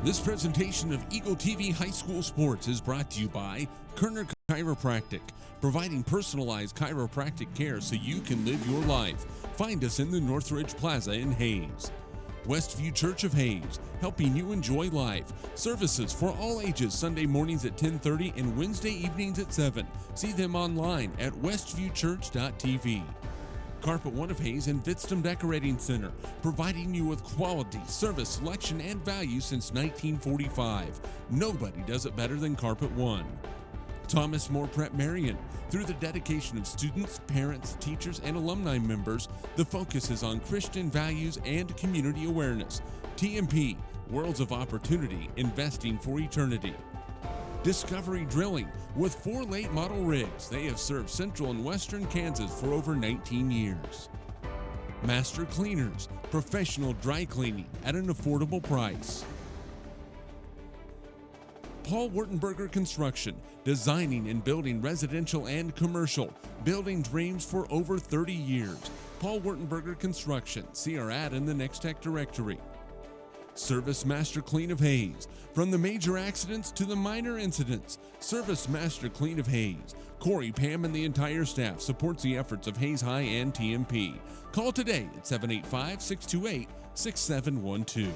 This presentation of Eagle TV High School Sports is brought to you by Kerner Chiropractic, providing personalized chiropractic care so you can live your life. Find us in the Northridge Plaza in Hayes. Westview Church of Hayes, helping you enjoy life. Services for all ages, Sunday mornings at 10:30 and Wednesday evenings at 7. See them online at westviewchurch.tv. Carpet One of Hayes and Vidstem Decorating Center, providing you with quality, service, selection, and value since 1945. Nobody does it better than Carpet One. Thomas More Prep Marion. Through the dedication of students, parents, teachers, and alumni members, the focus is on Christian values and community awareness. TMP, Worlds of Opportunity, Investing for Eternity. Discovery Drilling. With 4 late model rigs, they have served central and western Kansas for over 19 years. Master Cleaners, professional dry cleaning at an affordable price. Paul Wurtenberger Construction, designing and building residential and commercial, building dreams for over 30 years. Paul Wurtenberger Construction, see our ad in the Next Tech directory. Service Master Clean of Hayes. From the major accidents to the minor incidents, Service Master Clean of Hayes. Corey, Pam, and the entire staff supports the efforts of Hayes High and TMP. Call today at 785-628-6712.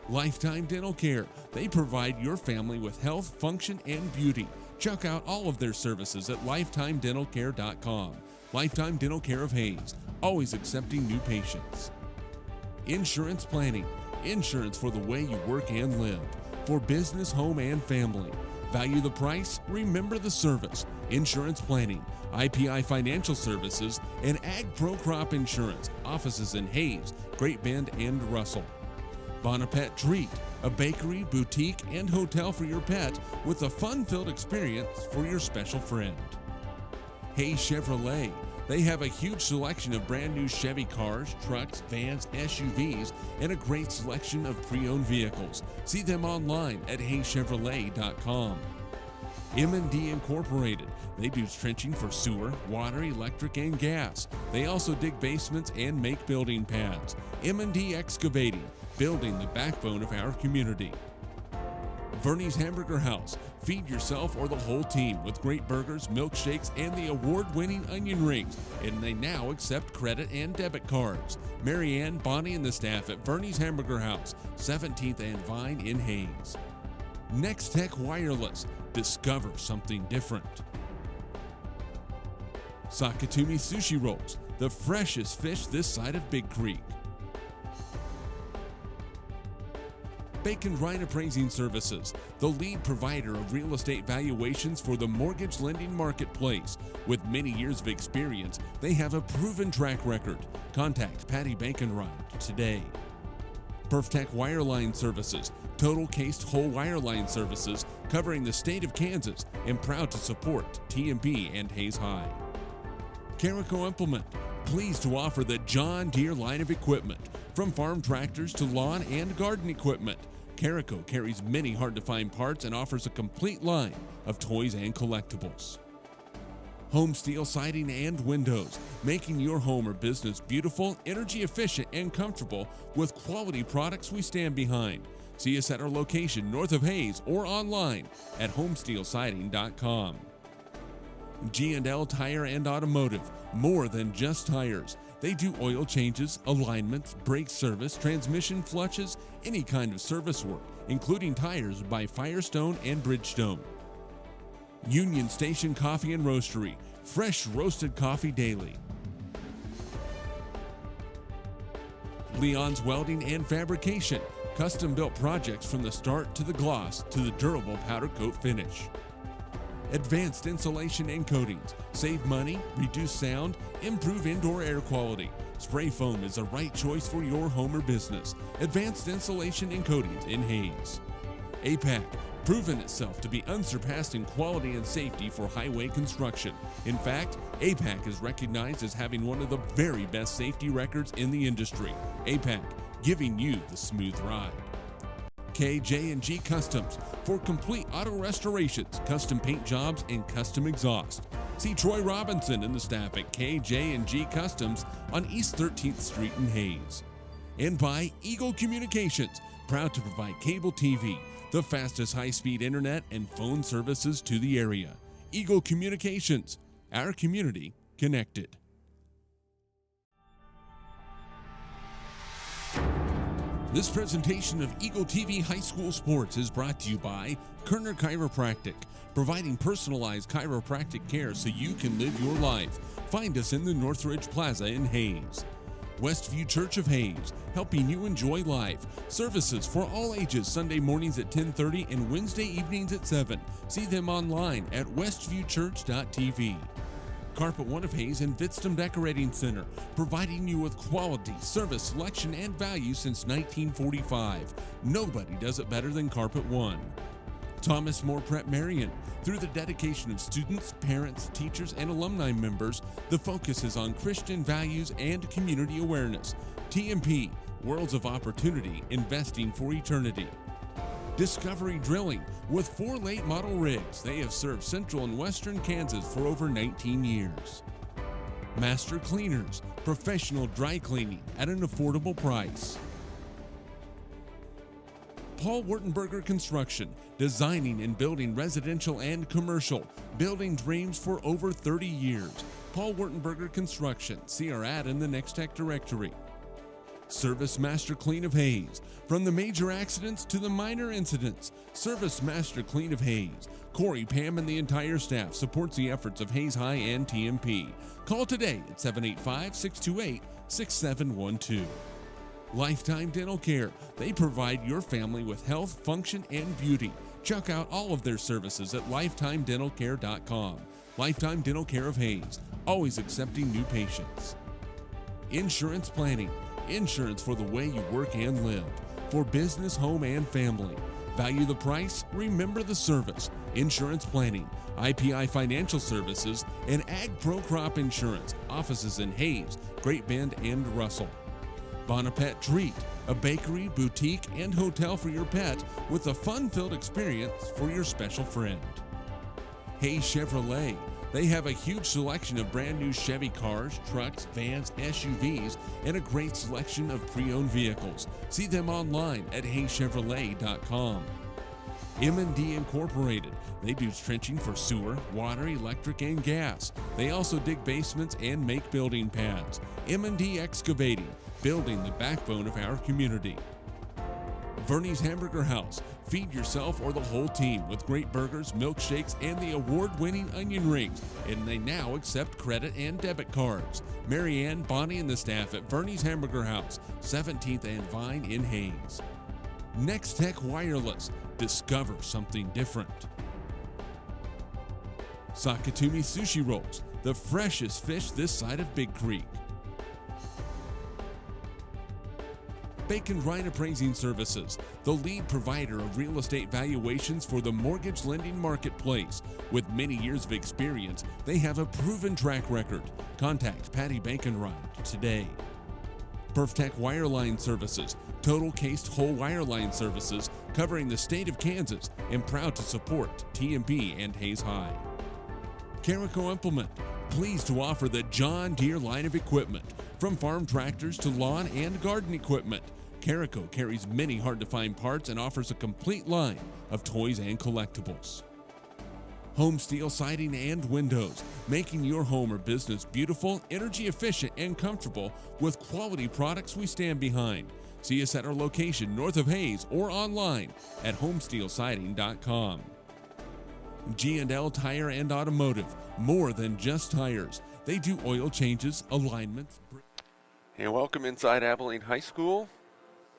Lifetime Dental Care. They provide your family with health, function, and beauty. Check out all of their services at lifetimedentalcare.com. Lifetime Dental Care of Hayes, always accepting new patients. Insurance Planning. Insurance for the way you work and live. For business, home, and family. Value the price, remember the service. Insurance Planning, IPI Financial Services, and Ag Pro Crop Insurance. Offices in Hayes, Great Bend, and Russell. Bonapet Treat, a bakery, boutique, and hotel for your pet with a fun-filled experience for your special friend. Hayes Chevrolet. They have a huge selection of brand new Chevy cars, trucks, vans, SUVs, and a great selection of pre-owned vehicles. See them online at hayschevrolet.com. M&D Incorporated. They do trenching for sewer, water, electric, and gas. They also dig basements and make building pads. M&D Excavating, building the backbone of our community. Vernie's Hamburger House. Feed yourself or the whole team with great burgers, milkshakes, and the award-winning onion rings. And they now accept credit and debit cards. Marianne, Bonnie, and the staff at Vernie's Hamburger House, 17th and Vine in Hayes. Next Tech Wireless. Discover something different. Sakatumi Sushi Rolls. The freshest fish this side of Big Creek. Bacon Rhine Appraising Services, the lead provider of real estate valuations for the mortgage lending marketplace. With many years of experience, they have a proven track record. Contact Patty Bacon Rhine today. Perftech Wireline Services, total cased whole wireline services covering the state of Kansas, and proud to support TMP and Hayes High. Carico Implement, pleased to offer the John Deere line of equipment, from farm tractors to lawn and garden equipment. Carico carries many hard-to-find parts and offers a complete line of toys and collectibles. Home Steel Siding and Windows, making your home or business beautiful, energy efficient, and comfortable with quality products we stand behind. See us at our location north of Hayes or online at homesteelsiding.com. G&L Tire and Automotive, more than just tires. They do oil changes, alignments, brake service, transmission flushes, any kind of service work, including tires by Firestone and Bridgestone. Union Station Coffee and Roastery, fresh roasted coffee daily. Leon's Welding and Fabrication, custom-built projects from the start to the gloss to the durable powder coat finish. Advanced Insulation and Coatings. Save money, reduce sound, improve indoor air quality. Spray foam is the right choice for your home or business. Advanced Insulation and Coatings in Hayes. APAC, proven itself to be unsurpassed in quality and safety for highway construction. In fact, APAC is recognized as having one of the very best safety records in the industry. APAC, giving you the smooth ride. KJ&G Customs, for complete auto restorations, custom paint jobs, and custom exhaust. See Troy Robinson and the staff at KJ&G Customs on East 13th Street in Hayes. And by Eagle Communications, Proud to provide cable TV, the fastest high-speed internet, and phone services to the area. Eagle Communications, our community connected. This presentation of Eagle TV High School Sports is brought to you by Kerner Chiropractic, providing personalized chiropractic care so you can live your life. Find us in the Northridge Plaza in Hayes. Westview Church of Hayes, helping you enjoy life. Services for all ages, Sunday mornings at 10:30 and Wednesday evenings at 7. See them online at westviewchurch.tv. Carpet One of Hayes and Vitstum Decorating Center, providing you with quality, service, selection, and value since 1945. Nobody does it better than Carpet One. Thomas More Prep Marion. Through the dedication of students, parents, teachers, and alumni members, the focus is on Christian values and community awareness. TMP, Worlds of Opportunity, Investing for Eternity. Discovery Drilling. With 4 late model rigs, they have served central and western Kansas for over 19 years. Master Cleaners, professional dry cleaning at an affordable price. Paul Wurtenberger Construction, designing and building residential and commercial, building dreams for over 30 years. Paul Wurtenberger Construction, see our ad in the Next Tech directory. Service Master Clean of Hayes. From the major accidents to the minor incidents, Service Master Clean of Hayes. Corey, Pam, and the entire staff supports the efforts of Hayes High and TMP. Call today at 785-628-6712. Lifetime Dental Care. They provide your family with health, function, and beauty. Check out all of their services at lifetimedentalcare.com. Lifetime Dental Care of Hayes, always accepting new patients. Insurance Planning. Insurance for the way you work and live. For business, home, and family. Value the price, remember the service. Insurance Planning, IPI Financial Services, and Ag Pro Crop Insurance. Offices in Hayes, Great Bend, and Russell. Bonapet Treat, a bakery, boutique, and hotel for your pet with a fun-filled experience for your special friend. Hayes Chevrolet. They have a huge selection of brand new Chevy cars, trucks, vans, SUVs, and a great selection of pre-owned vehicles. See them online at hayschevrolet.com. M&D Incorporated. They do trenching for sewer, water, electric, and gas. They also dig basements and make building pads. M&D Excavating, building the backbone of our community. Verney's Hamburger House. Feed yourself or the whole team with great burgers, milkshakes, and the award-winning onion rings. And they now accept credit and debit cards. Marianne, Bonnie, and the staff at Verney's Hamburger House, 17th and Vine in Hayes. Next Tech Wireless. Discover something different. Sakatumi Sushi Rolls. The freshest fish this side of Big Creek. Bacon Ryan Appraising Services, the lead provider of real estate valuations for the mortgage lending marketplace. With many years of experience, they have a proven track record. Contact Patty Bacon-Ryan today. Perftech Wireline Services, total cased whole wireline services covering the state of Kansas, and proud to support TMP and Hayes High. Carico Implement, pleased to offer the John Deere line of equipment, from farm tractors to lawn and garden equipment. Carico carries many hard-to-find parts and offers a complete line of toys and collectibles. Home Steel Siding and Windows, making your home or business beautiful, energy efficient, and comfortable with quality products we stand behind. See us at our location north of Hayes or online at homesteelsiding.com. G&L Tire and Automotive, more than just tires. They do oil changes, alignments. And welcome inside Abilene High School.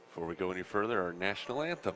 Before we go any further, our national anthem.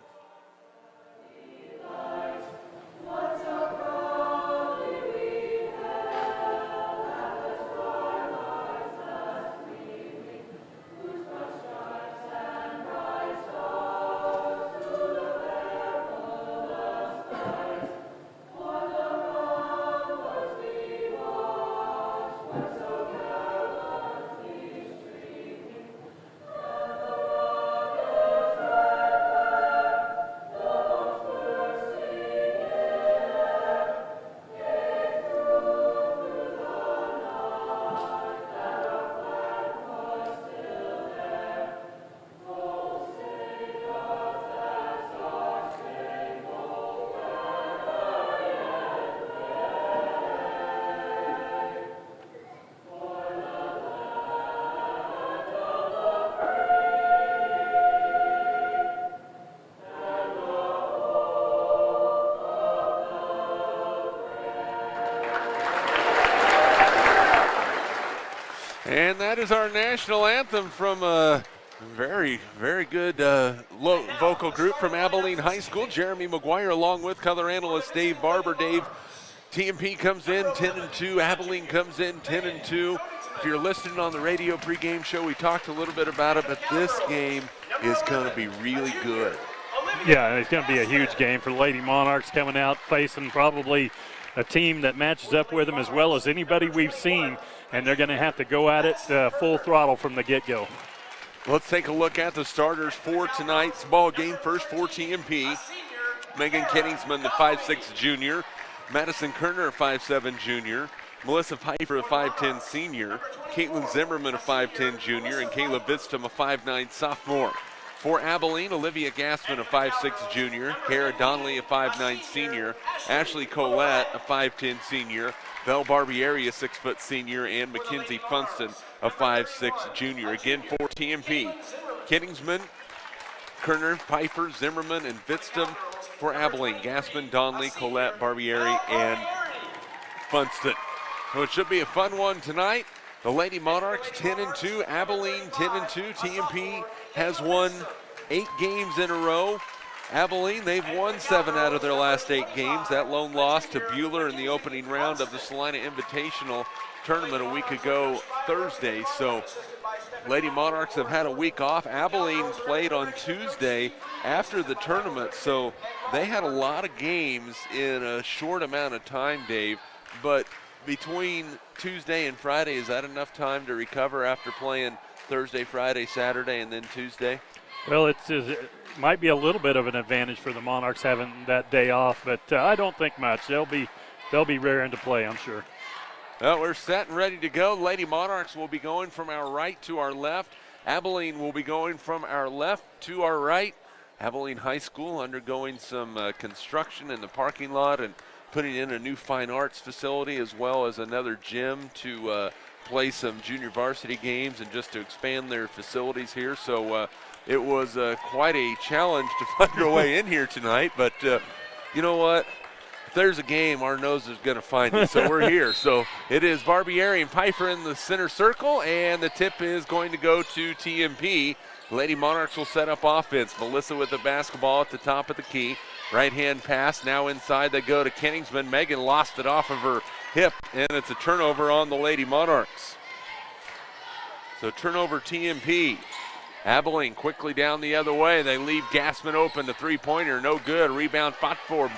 And that is our national anthem from a very, very good vocal group from Abilene High School. Jeremy McGuire along with color analyst Dave Barber. Dave, TMP comes in 10-2. Abilene comes in 10-2. If you're listening on the radio pregame show, we talked a little bit about it, but this game is going to be really good. Yeah, it's going to be a huge game for the Lady Monarchs coming out facing probably a team that matches up with them as well as anybody we've seen, and they're going to have to go at it full throttle from the get-go. Let's take a look at the starters for tonight's ball game. First for TMP, Megan Kenningsman, the 5'6 junior, Madison Kerner, a 5'7 junior, Melissa Pfeiffer, a 5'10 senior, Caitlin Zimmerman, a 5'10 junior, and Kayla Bitstum, a 5'9 sophomore. For Abilene, Olivia Gassman, a 5'6 junior, Kara Donnelly, a 5'9 senior, Ashley Collette, a 5'10 senior, Belle Barbieri, a 6' senior, and Mackenzie Funston, a 5'6 junior. Again for TMP, Kenningsman, Kerner, Pfeiffer, Zimmerman, and Bitstum. For Abilene, Gassman, Donnelly, Collette, Barbieri, and Funston. So it should be a fun one tonight. The Lady Monarchs 10-2, Abilene 10-2. TMP has won 8 games in a row. Abilene, they've won 7 out of their last 8 games. That lone loss to Buhler in the opening round of the Salina Invitational tournament a week ago Thursday. So Lady Monarchs have had a week off. Abilene played on Tuesday after the tournament, so they had a lot of games in a short amount of time, Dave. But between Tuesday and Friday, is that enough time to recover after playing Thursday, Friday, Saturday, and then Tuesday? Well, it might be a little bit of an advantage for the Monarchs having that day off, but I don't think much. They'll be raring to play, I'm sure. Well, we're set and ready to go. Lady Monarchs will be going from our right to our left. Abilene will be going from our left to our right. Abilene High School undergoing some construction in the parking lot and putting in a new fine arts facility as well as another gym to play some junior varsity games and just to expand their facilities here. So it was quite a challenge to find our way in here tonight, but you know what? If there's a game, our nose is going to find it, so we're here. So it is Barbieri and Pfeiffer in the center circle, and the tip is going to go to TMP. Lady Monarchs will set up offense. Melissa with the basketball at the top of the key. Right-hand pass, now inside they go to Kenningsman. Megan lost it off of her hip, and it's a turnover on the Lady Monarchs. So turnover TMP. Abilene quickly down the other way. They leave Gassman open. The three-pointer, no good. Rebound fought for.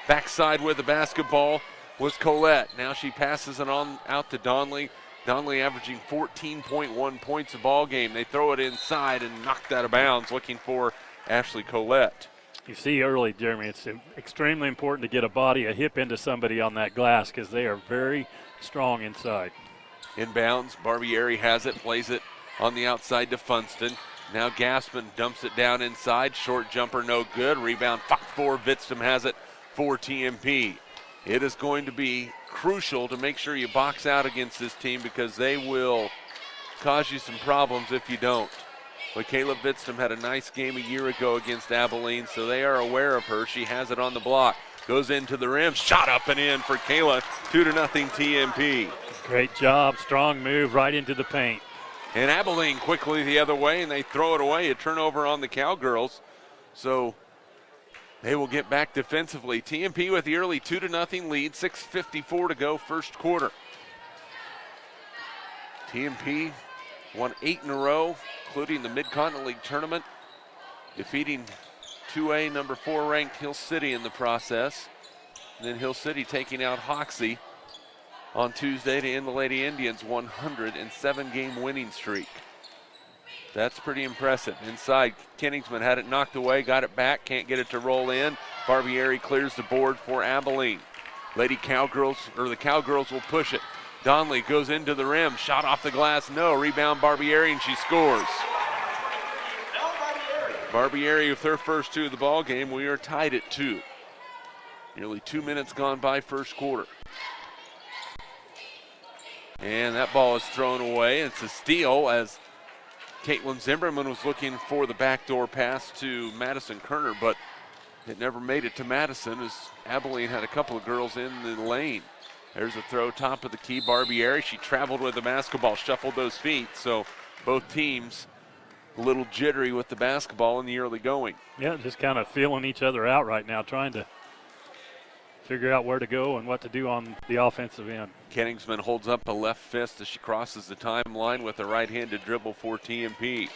Backside with the basketball was Collette. Now she passes it on out to Donnelly. Donnelly averaging 14.1 points a ball game. They throw it inside and knocked out of bounds, looking for Ashley Collette. You see early, Jeremy, it's extremely important to get a hip into somebody on that glass because they are very strong inside. Inbounds, Barbieri has it, plays it on the outside to Funston. Now Gassman dumps it down inside. Short jumper, no good. Rebound, fought for. Bitstum has it for TMP. It is going to be crucial to make sure you box out against this team because they will cause you some problems if you don't. But Kayla Bitstum had a nice game a year ago against Abilene, so they are aware of her. She has it on the block. Goes into the rim. Shot up and in for Kayla. 2-0 TMP. Great job. Strong move right into the paint. And Abilene quickly the other way, and they throw it away. A turnover on the Cowgirls. So they will get back defensively. TMP with the early 2-0 lead. 6:54 to go first quarter. TMP won 8 in a row, including the Mid-Continent League tournament, defeating 2A number 4 ranked Hill City in the process. And then Hill City taking out Hoxie on Tuesday to end the Lady Indians' 107-game winning streak. That's pretty impressive. Inside, Kenningsman had it knocked away, got it back, can't get it to roll in. Barbieri clears the board for Abilene. The Cowgirls will push it. Donnelly goes into the rim, shot off the glass, no. Rebound Barbieri, and she scores. Barbieri with her first 2 of the ball game. We are tied at 2. Nearly 2 minutes gone by first quarter. And that ball is thrown away. It's a steal as Caitlin Zimmerman was looking for the backdoor pass to Madison Kerner, but it never made it to Madison as Abilene had a couple of girls in the lane. There's a throw, top of the key, Barbieri. She traveled with the basketball, shuffled those feet, so both teams a little jittery with the basketball in the early going. Yeah, just kind of feeling each other out right now, trying to figure out where to go and what to do on the offensive end. Kenningsman holds up a left fist as she crosses the timeline with a right-handed dribble for TMP.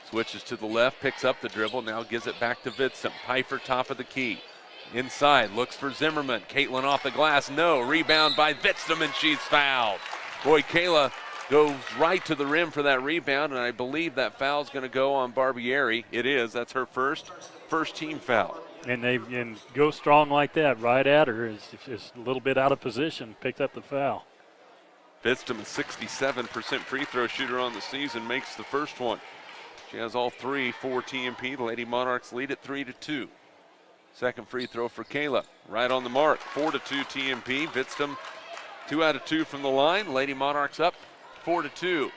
Switches to the left, picks up the dribble, now gives it back to Vitzum. Pfeiffer, top of the key. Inside, looks for Zimmerman. Caitlin off the glass, no. Rebound by Vitzum, and she's fouled. Boy, Kayla goes right to the rim for that rebound, and I believe that foul's going to go on Barbieri. It is. That's her first team foul. And go strong like that, right at her, is a little bit out of position, picked up the foul. Vitzum, a 67% free throw shooter on the season, makes the first one. She has all three for TMP. The Lady Monarchs lead at 3-2. Second free throw for Kayla, right on the mark. 4-2 TMP. Vitzum, 2 out of 2 from the line. Lady Monarchs up 4-2.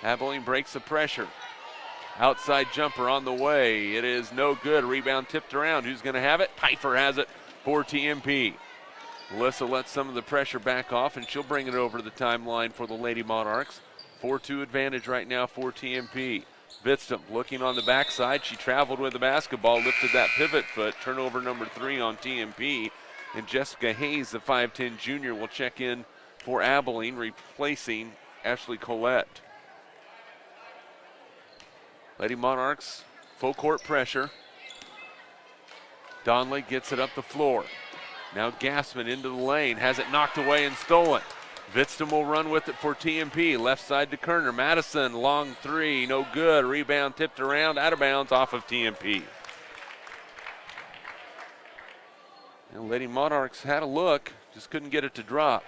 Abilene breaks the pressure. Outside jumper on the way. It is no good. Rebound tipped around. Who's going to have it? Pfeiffer has it for TMP. Melissa lets some of the pressure back off, and she'll bring it over to the timeline for the Lady Monarchs. 4-2 advantage right now for TMP. Vitzum looking on the backside. She traveled with the basketball, lifted that pivot foot. Turnover number 3 on TMP. And Jessica Hayes, the 5'10 junior, will check in for Abilene, replacing Ashley Collette. Lady Monarchs, full court pressure. Donley gets it up the floor. Now Gassman into the lane, has it knocked away and stolen. Vitzum will run with it for TMP. Left side to Kerner. Madison, long three, no good. Rebound tipped around, out of bounds off of TMP. And Lady Monarchs had a look, just couldn't get it to drop.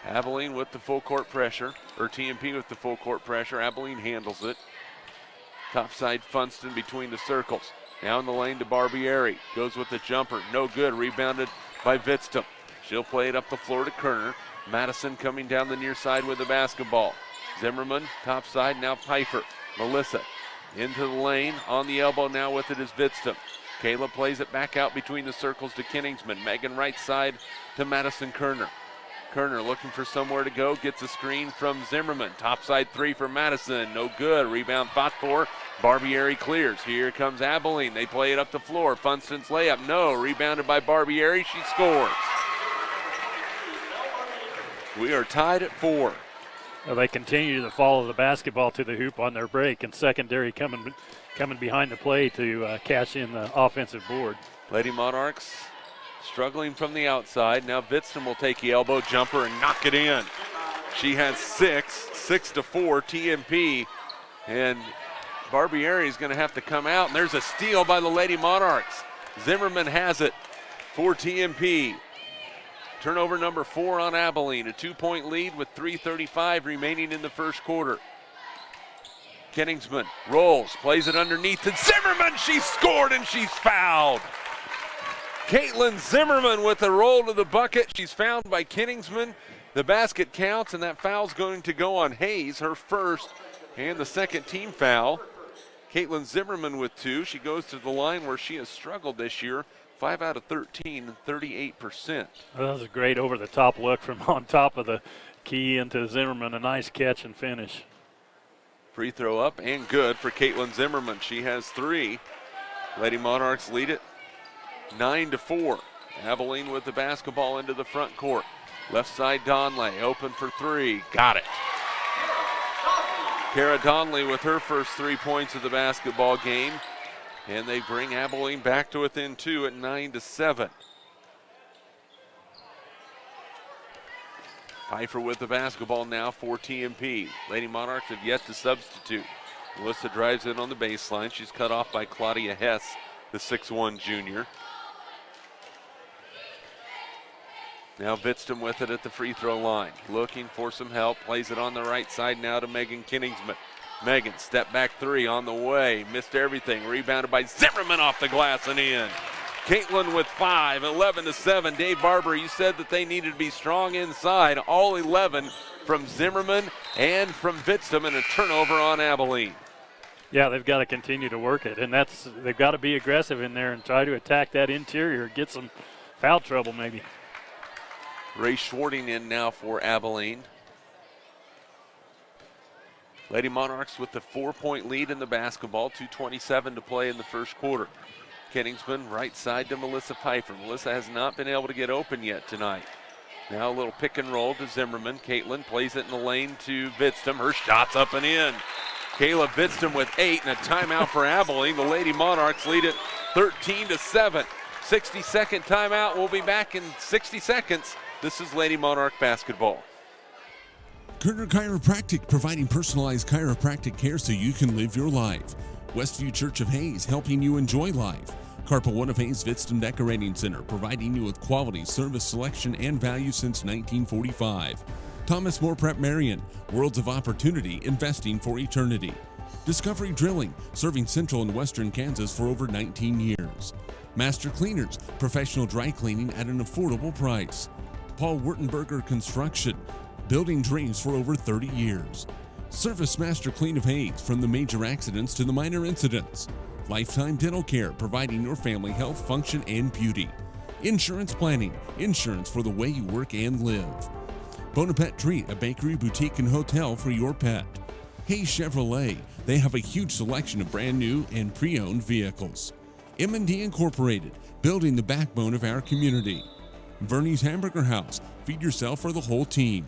Abilene with the full court pressure, or TMP with the full court pressure. Abilene handles it. Top side Funston between the circles. Now in the lane to Barbieri. Goes with the jumper. No good. Rebounded by Vitzum. She'll play it up the floor to Kerner. Madison coming down the near side with the basketball. Zimmerman, top side, now Pfeiffer. Melissa into the lane. On the elbow now with it is Vitzum. Kayla plays it back out between the circles to Kenningsman. Megan right side to Madison Kerner. Kerner looking for somewhere to go, gets a screen from Zimmerman. Topside three for Madison, no good. Rebound fought for. Barbieri clears. Here comes Abilene. They play it up the floor. Funston's layup, no. Rebounded by Barbieri. She scores. We are tied at 4. Well, they continue to follow the basketball to the hoop on their break, and secondary coming behind the play to cash in the offensive board. Lady Monarchs struggling from the outside. Now Vitzum will take the elbow jumper and knock it in. She has 6-4 TMP, and Barbieri is going to have to come out, and there's a steal by the Lady Monarchs. Zimmerman has it for TMP. Turnover number 4 on Abilene, a 2-point lead with 3:35 remaining in the first quarter. Kenningsman rolls, plays it underneath, and Zimmerman, she scored and she's fouled. Caitlin Zimmerman with a roll to the bucket. She's fouled by Kenningsman. The basket counts, and that foul's going to go on Hayes, her first and the second team foul. Caitlin Zimmerman with 2. She goes to the line where she has struggled this year. 5 out of 13, 38%. Well, that was a great over-the-top look from on top of the key into Zimmerman. A nice catch and finish. Free throw up and good for Caitlin Zimmerman. She has 3. Lady Monarchs lead it 9-4. Abilene with the basketball into the front court. Left side Donley, open for 3. Got it. Kara Donley with her first 3 points of the basketball game. And they bring Abilene back to within 2 at 9-7. Pfeiffer with the basketball now for TMP. Lady Monarchs have yet to substitute. Melissa drives in on the baseline. She's cut off by Claudia Hess, the 6'1 junior. Now Vitzum with it at the free throw line. Looking for some help. Plays it on the right side now to Megan Kenningsman. Megan, step back 3 on the way. Missed everything. Rebounded by Zimmerman off the glass and in. Caitlin with 5, 11-7. Dave Barber, you said that they needed to be strong inside. All 11 from Zimmerman and from Vitzum, and a turnover on Abilene. Yeah, they've got to continue to work it, and they've got to be aggressive in there and try to attack that interior, get some foul trouble maybe. Ray Schwarting in now for Abilene. Lady Monarchs with the 4-point lead in the basketball, 2:27 to play in the first quarter. Kenningsman right side to Melissa Pfeiffer. Melissa has not been able to get open yet tonight. Now a little pick and roll to Zimmerman. Caitlin plays it in the lane to Vidstum. Her shot's up and in. Kayla Vidstum with 8 and a timeout for Abilene. The Lady Monarchs lead it 13-7. 60-second timeout. We'll be back in 60 seconds. This is Lady Monarch basketball. Kerner Chiropractic, providing personalized chiropractic care so you can live your life. Westview Church of Hayes, helping you enjoy life. Carpal One of Hayes Vidstum Decorating Center, providing you with quality, service, selection, and value since 1945. Thomas More Prep Marion, Worlds of Opportunity, investing for eternity. Discovery Drilling, serving central and western Kansas for over 19 years. Master Cleaners, professional dry cleaning at an affordable price. Paul Wurtenberger Construction, building dreams for over 30 years. Service Master Clean of Hayes, from the major accidents to the minor incidents. Lifetime Dental Care, providing your family health, function, and beauty. Insurance Planning, insurance for the way you work and live. Bonaparte Treat, a bakery, boutique, and hotel for your pet. Hayes Chevrolet, they have a huge selection of brand new and pre-owned vehicles. M&D Incorporated, building the backbone of our community. Verney's Hamburger House, feed yourself or the whole team.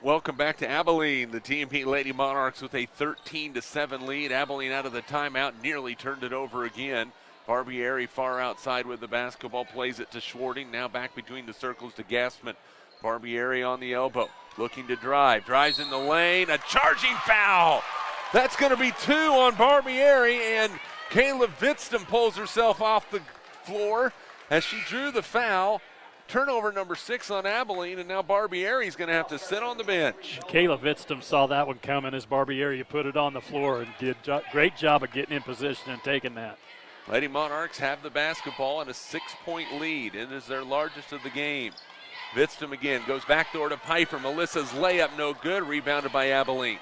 Welcome back to Abilene. The TMP Lady Monarchs with a 13-7 lead. Abilene out of the timeout, nearly turned it over again. Barbieri far outside with the basketball, plays it to Schwarting. Now back between the circles to Gassman. Barbieri on the elbow, looking to drive. Drives in the lane, a charging foul. That's going to be 2 on Barbieri, and Kayla Vidstum pulls herself off the floor as she drew the foul. Turnover number 6 on Abilene, and now Barbieri's going to have to sit on the bench. Kayla Vidstum saw that one coming as Barbieri put it on the floor and did a great job of getting in position and taking that. Lady Monarchs have the basketball and a 6-point lead. It is their largest of the game. Vidstum again goes backdoor to Pfeiffer. Melissa's layup no good, rebounded by Abilene.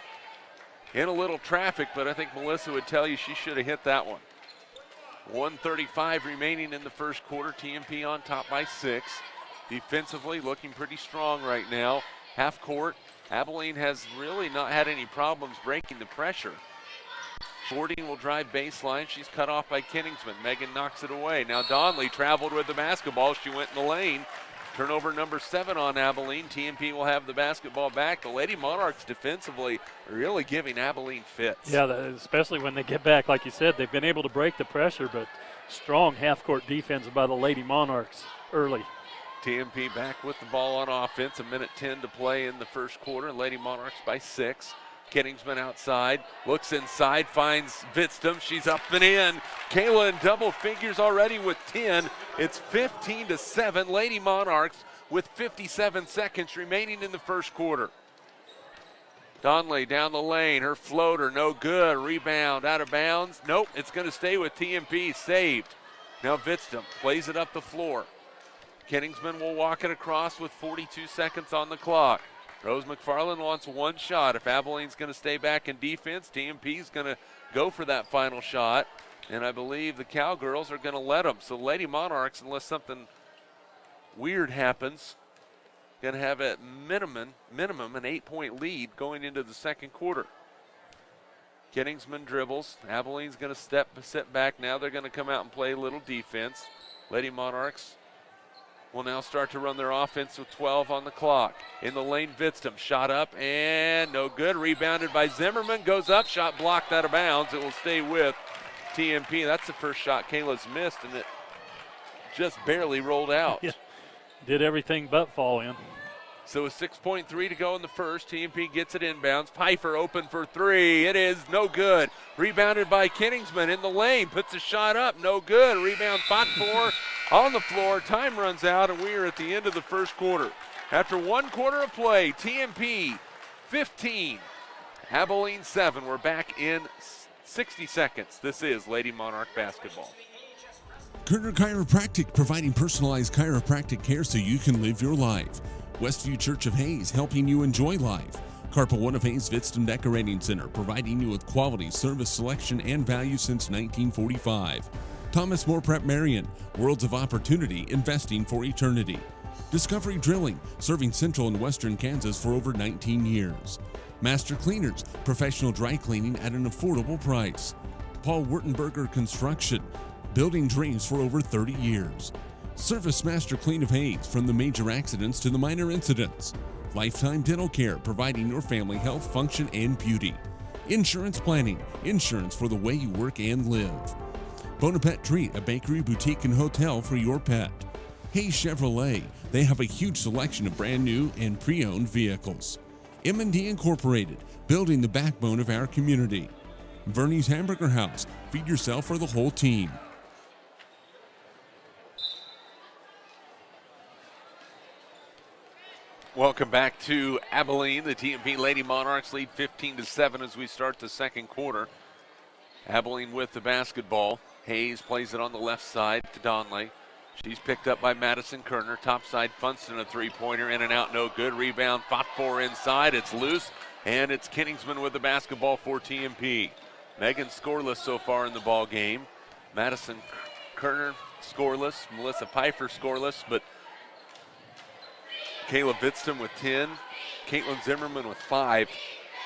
In a little traffic, but I think Melissa would tell you she should have hit that one. 1:35 remaining in the first quarter. TMP on top by 6. Defensively looking pretty strong right now. Half court, Abilene has really not had any problems breaking the pressure. Schwarting will drive baseline. She's cut off by Kenningsman. Megan knocks it away. Now Donley traveled with the basketball. She went in the lane. Turnover number 7 on Abilene. TMP will have the basketball back. The Lady Monarchs defensively are really giving Abilene fits. Yeah, especially when they get back. Like you said, they've been able to break the pressure, but strong half-court defense by the Lady Monarchs early. TMP back with the ball on offense. 1:10 to play in the first quarter. Lady Monarchs by 6. Kenningsman outside, looks inside, finds Vidstum. She's up and in. Kayla in double figures already with 10. It's 15-7. Lady Monarchs with 57 seconds remaining in the first quarter. Donley down the lane, her floater no good. Rebound out of bounds. Nope, it's going to stay with TMP. Saved. Now Vidstum plays it up the floor. Kenningsman will walk it across with 42 seconds on the clock. Rose McFarland wants one shot. If Abilene's going to stay back in defense, TMP's going to go for that final shot. And I believe the Cowgirls are going to let them. So Lady Monarchs, unless something weird happens, going to have at minimum an 8-point lead going into the second quarter. Kenningsman dribbles. Abilene's going to sit back. Now they're going to come out and play a little defense. Lady Monarchs will now start to run their offense with 12 on the clock. In the lane, Vidstum shot up and no good. Rebounded by Zimmerman. Goes up, shot blocked out of bounds. It will stay with TMP. That's the first shot Kayla's missed, and it just barely rolled out. Yeah. Did everything but fall in. So with 6.3 to go in the first, TMP gets it inbounds. Pfeiffer open for 3. It is no good. Rebounded by Kenningsman in the lane. Puts a shot up, no good. Rebound fought for on the floor. Time runs out, and we are at the end of the first quarter. After 1 quarter of play, TMP 15, Abilene 7. We're back in 60 seconds. This is Lady Monarch basketball. Kerner Chiropractic, providing personalized chiropractic care so you can live your life. Westview Church of Hayes, helping you enjoy life. Carpal One of Hayes Vidstum Decorating Center, providing you with quality, service, selection, and value since 1945. Thomas More Prep Marion, Worlds of Opportunity, investing for eternity. Discovery Drilling, serving central and western Kansas for over 19 years. Master Cleaners, professional dry cleaning at an affordable price. Paul Wurtenberger Construction, building dreams for over 30 years. Service Master Clean of Hayes, from the major accidents to the minor incidents. Lifetime Dental Care, providing your family health, function, and beauty. Insurance Planning, insurance for the way you work and live. Bonaparte Treat, a bakery, boutique, and hotel for your pet. Hayes Chevrolet, they have a huge selection of brand new and pre-owned vehicles. M&D Incorporated, building the backbone of our community. Verney's Hamburger House, feed yourself or the whole team. Welcome back to Abilene. The TMP Lady Monarchs lead 15-7 as we start the second quarter. Abilene with the basketball. Hayes plays it on the left side to Donley. She's picked up by Madison Kerner. Top side, Funston, a three-pointer, in and out, no good. Rebound, fought for inside. It's loose, and it's Kingsman with the basketball for TMP. Megan scoreless so far in the ball game. Madison Kerner scoreless. Melissa Pfeiffer scoreless, but Kayla Bitston with 10. Caitlin Zimmerman with 5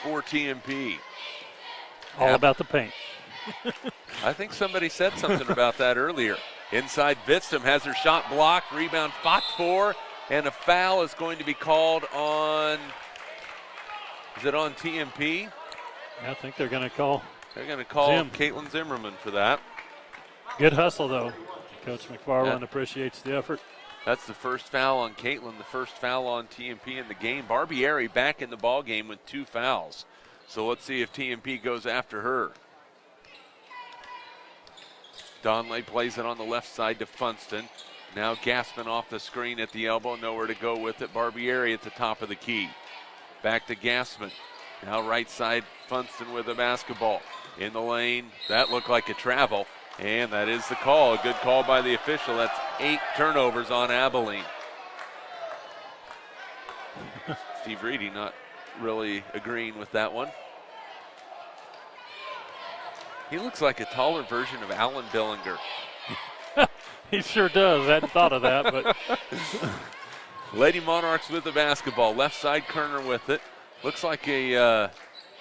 for TMP. All about the paint. I think somebody said something about that earlier. Inside, Bitston has her shot blocked. Rebound fought for, and a foul is going to be called on, is it on TMP? I think they're going to call. They're going to call Caitlin Zimmerman for that. Good hustle, though. Coach McFarland appreciates the effort. That's the first foul on Caitlin, the first foul on TMP in the game. Barbieri back in the ball game with 2 fouls. So let's see if TMP goes after her. Donley plays it on the left side to Funston. Now Gassman off the screen at the elbow, nowhere to go with it. Barbieri at the top of the key. Back to Gassman. Now right side, Funston with the basketball. In the lane, that looked like a travel. And that is the call. A good call by the official. That's 8 turnovers on Abilene. Steve Reedy not really agreeing with that one. He looks like a taller version of Alan Billinger. He sure does. I hadn't thought of that, but Lady Monarchs with the basketball. Left side, Kerner with it. Looks like a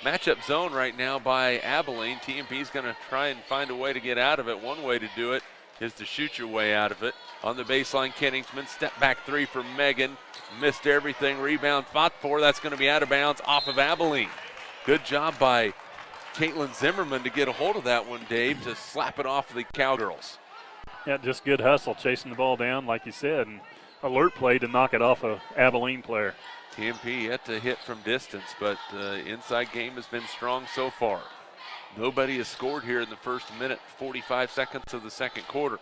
matchup zone right now by Abilene. TMP is going to try and find a way to get out of it. One way to do it is to shoot your way out of it. On the baseline, Kenningsman, step back 3 for Megan. Missed everything. Rebound fought for. That's going to be out of bounds off of Abilene. Good job by Caitlin Zimmerman to get a hold of that one, Dave, to slap it off of the Cowgirls. yeah, just good hustle, chasing the ball down, like you said, and alert play to knock it off a Abilene player. TMP yet to hit from distance, but the inside game has been strong so far. Nobody has scored here in the first minute, 45 seconds of the second quarter.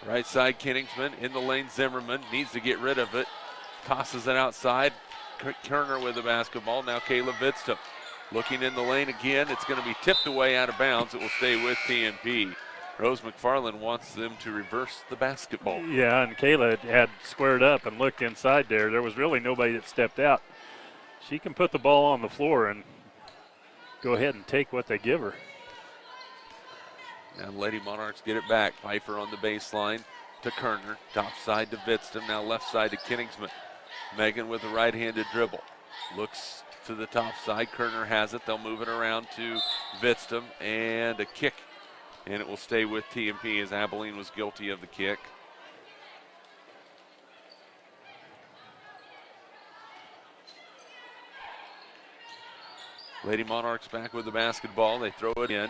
Right side, Kenningsman. In the lane, Zimmerman needs to get rid of it. Tosses it outside. Kerner with the basketball. Now Kayla Vidstrom looking in the lane again. It's going to be tipped away out of bounds. It will stay with TMP. Rose McFarland wants them to reverse the basketball. Yeah, and Kayla had squared up and looked inside there. There was really nobody that stepped out. She can put the ball on the floor and go ahead and take what they give her. Now the Lady Monarchs get it back. Pfeiffer on the baseline to Kerner. Top side to Vidstrom. Now left side to Kenningsman. Megan with a right-handed dribble. Looks to the top side. Kerner has it. They'll move it around to Vidstrom. And a kick. And it will stay with TMP as Abilene was guilty of the kick. Lady Monarchs back with the basketball. They throw it in.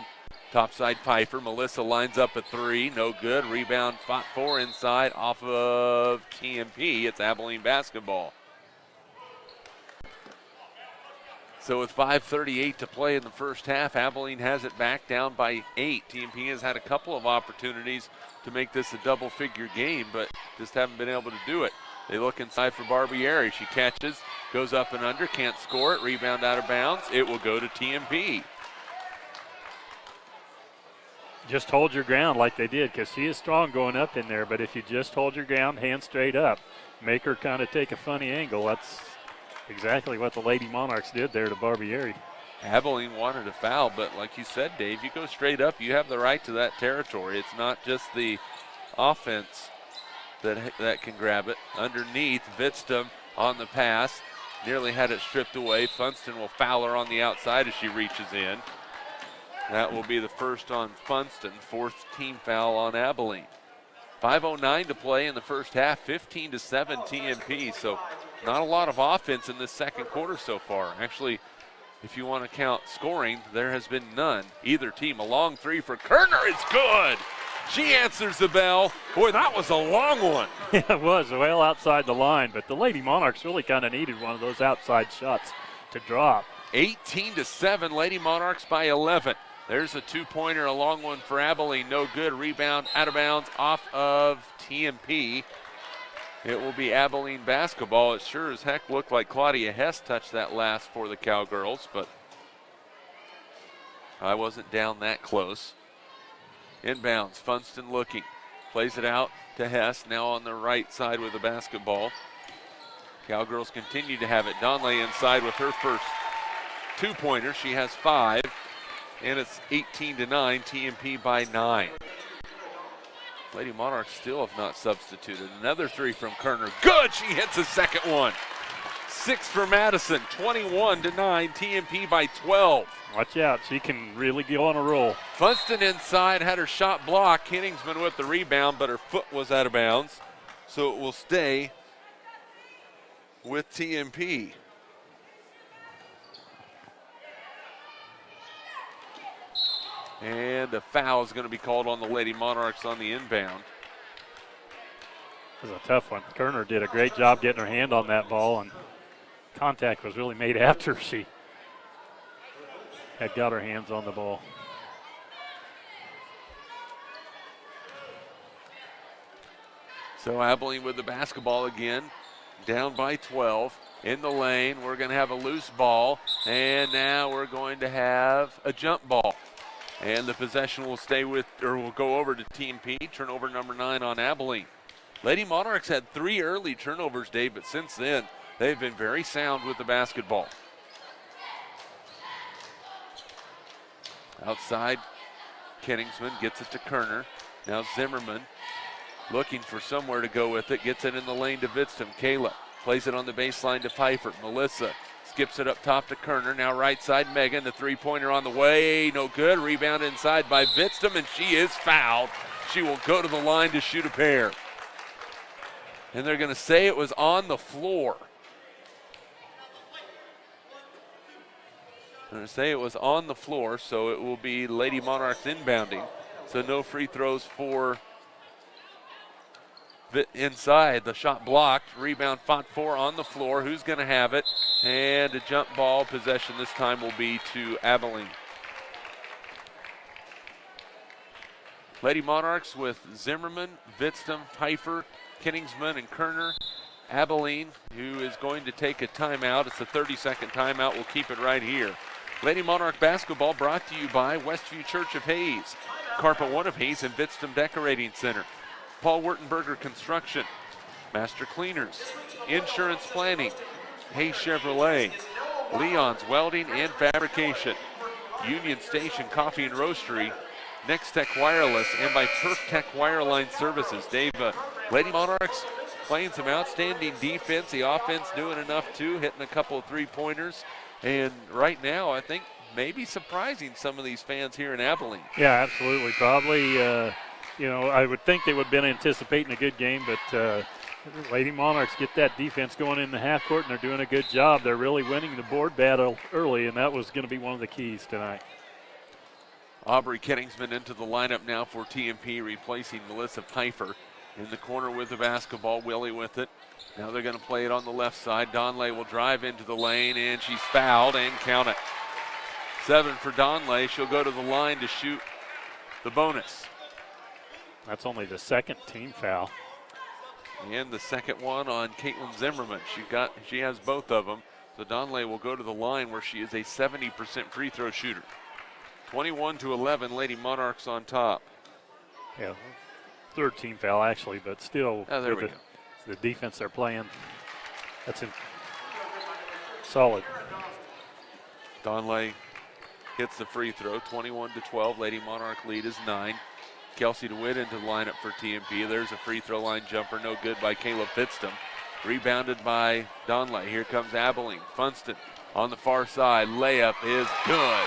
Topside Pfeiffer. Melissa lines up a 3. No good. Rebound fought for inside off of TMP. It's Abilene basketball. So with 5:38 to play in the first half, Abilene has it back down by 8. TMP has had a couple of opportunities to make this a double-figure game, but just haven't been able to do it. They look inside for Barbieri. She catches, goes up and under, can't score it. Rebound out of bounds. It will go to TMP. Just hold your ground like they did, because she is strong going up in there, but if you just hold your ground, hand straight up, make her kind of take a funny angle, that's exactly what the Lady Monarchs did there to Barbieri. Abilene wanted a foul, but like you said, Dave, you go straight up, you have the right to that territory. It's not just the offense that can grab it. Underneath, Vidstum on the pass. Nearly had it stripped away. Funston will foul her on the outside as she reaches in. That will be the first on Funston, fourth team foul on Abilene. 5:09 to play in the first half, 15-7 TMP. So not a lot of offense in this second quarter so far. Actually, if you want to count scoring, there has been none. Either team. A long three for Kerner is good. She answers the bell. Boy, that was a long one. Yeah, it was well outside the line, but the Lady Monarchs really kind of needed one of those outside shots to drop. 18-7, Lady Monarchs by 11. There's a two-pointer, a long one for Abilene. No good. Rebound out of bounds off of TMP. It will be Abilene basketball. It sure as heck looked like Claudia Hess touched that last for the Cowgirls, but I wasn't down that close. Inbounds, Funston looking. Plays it out to Hess, now on the right side with the basketball. Cowgirls continue to have it. Donley inside with her first two-pointer. She has 5, and it's 18-9, TMP by 9. Lady Monarchs still have not substituted. Another three from Kerner. Good, she hits a second one. 6 for Madison, 21-9, TMP by 12. Watch out, she can really go on a roll. Funston inside, had her shot blocked. Henningsman with the rebound, but her foot was out of bounds. So it will stay with TMP. And a foul is going to be called on the Lady Monarchs on the inbound. This is a tough one. Kerner did a great job getting her hand on that ball, and contact was really made after she had got her hands on the ball. So Abilene with the basketball again, down by 12. In the lane, we're going to have a loose ball, and now we're going to have a jump ball. And the possession will stay with, or will go over to TMP, turnover number 9 on Abilene. Lady Monarchs had 3 early turnovers, Dave, but since then, they've been very sound with the basketball. Outside, Kenningsman gets it to Kerner. Now Zimmerman looking for somewhere to go with it. Gets it in the lane to Vidstum. Kayla plays it on the baseline to Pfeiffer. Melissa skips it up top to Kerner. Now right side, Megan. The three-pointer on the way. No good. Rebound inside by Vidstum, and she is fouled. She will go to the line to shoot a pair. And they're going to say it was on the floor. They're going to say it was on the floor, so it will be Lady Monarchs inbounding. So no free throws for inside. The shot blocked. Rebound fought for on the floor. Who's going to have it? And a jump ball possession this time will be to Abilene. Lady Monarchs with Zimmerman, Vidstum, Pfeiffer, Kenningsman, and Kerner. Abilene, who is going to take a timeout. It's a 30-second timeout. We'll keep it right here. Lady Monarch basketball brought to you by Westview Church of Hayes, Carpa One of Hayes, and Vidstum Decorating Center, Paul Wurtenberger Construction, Master Cleaners, Insurance Planning, Hayes Chevrolet, Leon's Welding and Fabrication, Union Station Coffee and Roastery, Next Tech Wireless, and by Perf Tech Wireline Services. Dave, Lady Monarchs playing some outstanding defense. The offense doing enough too, hitting a couple of three-pointers. And right now, I think maybe surprising some of these fans here in Abilene. Yeah, absolutely. Probably, I would think they would have been anticipating a good game, but Lady Monarchs get that defense going in the half court, and they're doing a good job. They're really winning the board battle early, and that was going to be one of the keys tonight. Aubrey Kenningsman into the lineup now for TMP, replacing Melissa Pfeiffer. In the corner with the basketball, Willie with it. Now they're going to play it on the left side. Donley will drive into the lane, and she's fouled, and count it. 7 for Donley. She'll go to the line to shoot the bonus. That's only the second team foul. And the second one on Caitlin Zimmerman. She has both of them. So Donley will go to the line where she is a 70% free throw shooter. 21-11, Lady Monarchs on top. Yeah, third team foul actually, but still there we go. The defense they're playing, that's solid. Donley hits the free throw, 21-12. Lady Monarch lead is 9. Kelsey DeWitt into the lineup for TMP. There's a free throw line jumper, no good by Caleb Fitztum. Rebounded by Donley. Here comes Abilene. Funston on the far side. Layup is good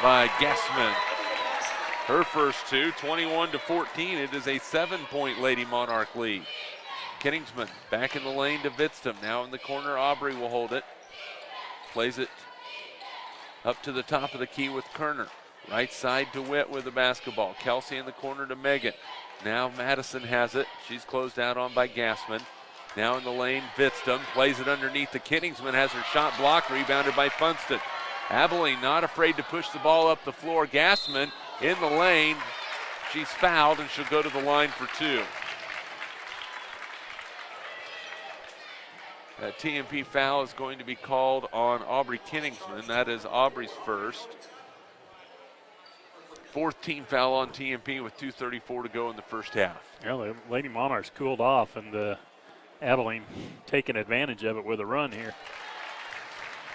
by Gassman. Her first two, 21-14. It is a 7-point Lady Monarch lead. Kenningsman back in the lane to Fitztum. Now in the corner, Aubrey will hold it. Plays it up to the top of the key with Kerner. Right side DeWitt with the basketball. Kelsey in the corner to Megan. Now Madison has it. She's closed out on by Gassman. Now in the lane, Fitztum plays it underneath the Kenningsman, has her shot blocked, rebounded by Funston. Abilene not afraid to push the ball up the floor. Gassman in the lane. She's fouled and she'll go to the line for two. That TMP foul is going to be called on Aubrey Kenningsman. That is Aubrey's first. Fourth team foul on TMP with 2:34 to go in the first half. Yeah, the Lady Monarchs cooled off, and Abilene taking advantage of it with a run here.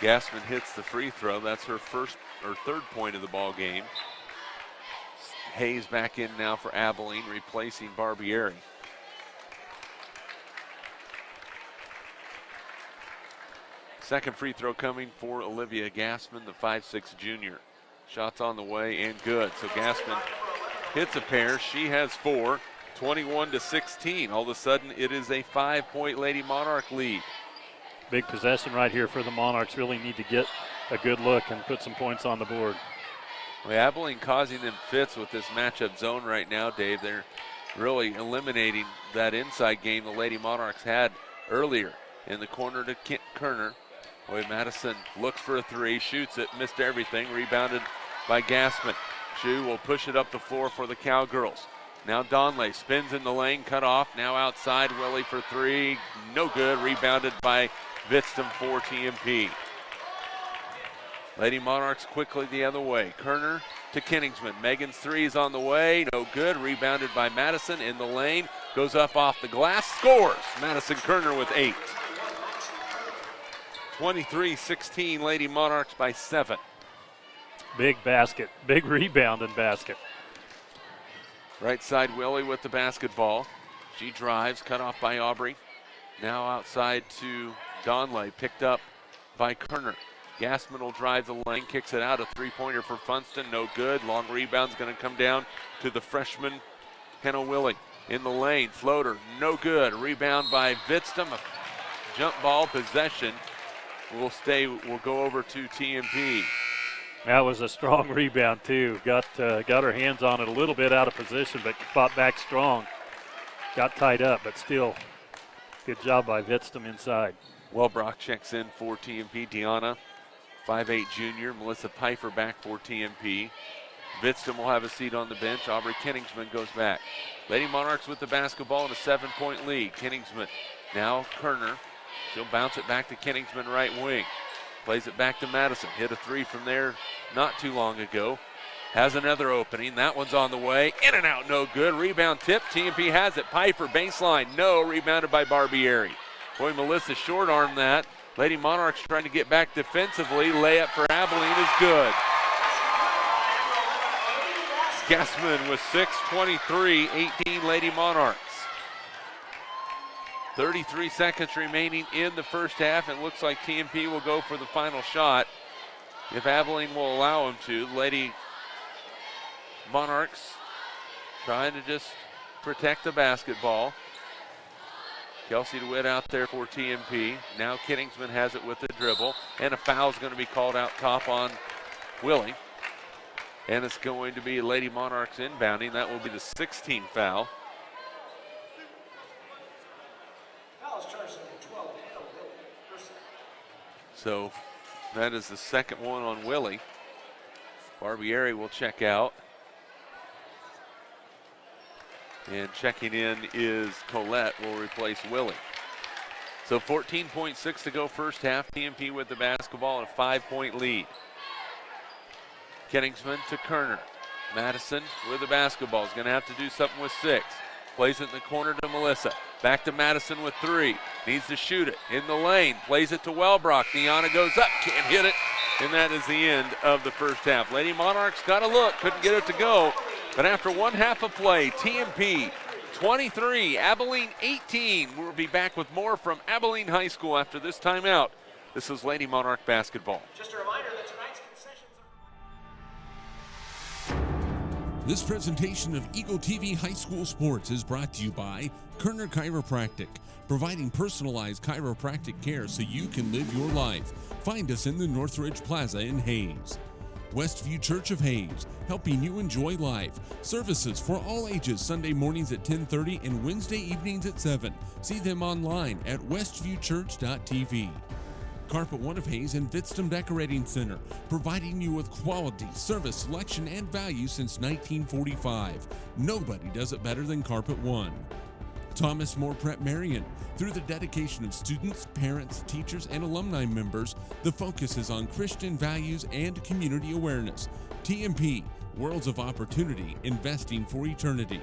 Gassman hits the free throw. That's her first or third point of the ball game. Hayes back in now for Abilene, replacing Barbieri. Second free throw coming for Olivia Gassman, the 5'6" junior. Shots on the way and good. So Gassman hits a pair. She has four. 21-16. All of a sudden, it is a 5-point Lady Monarch lead. Big possession right here for the Monarchs. Really need to get a good look and put some points on the board. Well, Abilene causing them fits with this matchup zone right now, Dave. They're really eliminating that inside game the Lady Monarchs had earlier. In the corner to Kerner. Boy, Madison looks for a three, shoots it, missed everything, rebounded by Gassman. Shu will push it up the floor for the Cowgirls. Now Donley spins in the lane, cut off, now outside, Willie for three, no good, rebounded by Fitztum for TMP. Lady Monarchs quickly the other way. Kerner to Kenningsman. Megan's three is on the way, no good, rebounded by Madison in the lane, goes up off the glass, scores! Madison Kerner with 8. 23-16, Lady Monarchs by 7. Big basket, big rebounding basket. Right side Willie with the basketball. She drives, cut off by Aubrey. Now outside to Donley, picked up by Kerner. Gassman will drive the lane, kicks it out, a three-pointer for Funston, no good. Long rebound's gonna come down to the freshman, Hannah Willie. In the lane, floater, no good. Rebound by Fitztum, a jump ball possession. Will go over to TMP. That was a strong rebound too. Got her hands on it a little bit out of position, but fought back strong. Got tied up, but still, good job by Fitztum inside. Wellbrock checks in for TMP. Deanna, 5'8" junior. Melissa Pfeiffer back for TMP. Fitztum will have a seat on the bench. Aubrey Kenningsman goes back. Lady Monarchs with the basketball in a 7-point lead. Kenningsman now Kerner. She'll bounce it back to Kenningsman right wing. Plays it back to Madison. Hit a three from there not too long ago. Has another opening. That one's on the way. In and out, no good. Rebound tip. TMP has it. Piper, baseline, no. Rebounded by Barbieri. Boy, Melissa short-armed that. Lady Monarchs trying to get back defensively. Layup for Abilene is good. Gassman with 6, 23-18 Lady Monarchs. 33 seconds remaining in the first half. It looks like TMP will go for the final shot if Abilene will allow him to. Lady Monarchs trying to just protect the basketball. Kelsey DeWitt out there for TMP. Now Kenningsman has it with the dribble, and a foul is going to be called out top on Willie. And it's going to be Lady Monarchs inbounding. That will be the 16th foul. So that is the second one on Willie. Barbieri will check out. And checking in is Colette, will replace Willie. So 14.6 to go first half. TMP with the basketball and a 5-point lead. Kenningsman to Kerner. Madison with the basketball is going to have to do something with 6. Plays it in the corner to Melissa. Back to Madison with 3. Needs to shoot it in the lane. Plays it to Wellbrock. Deanna goes up, can't hit it. And that is the end of the first half. Lady Monarchs got a look, couldn't get it to go. But after one half of play, TMP 23, Abilene 18. We'll be back with more from Abilene High School after this timeout. This is Lady Monarch basketball. Just a reminder that tonight's concessions are... This presentation of Eagle TV High School Sports is brought to you by Kerner Chiropractic, providing personalized chiropractic care so you can live your life. Find us in the Northridge Plaza in Hayes. Westview Church of Hayes, helping you enjoy life. Services for all ages, Sunday mornings at 10:30 and Wednesday evenings at 7. See them online at westviewchurch.tv. Carpet One of Hayes and Vidstem Decorating Center, providing you with quality, service, selection, and value since 1945. Nobody does it better than Carpet One. Thomas More Prep Marion. Through the dedication of students, parents, teachers, and alumni members, the focus is on Christian values and community awareness. TMP, Worlds of Opportunity, Investing for Eternity.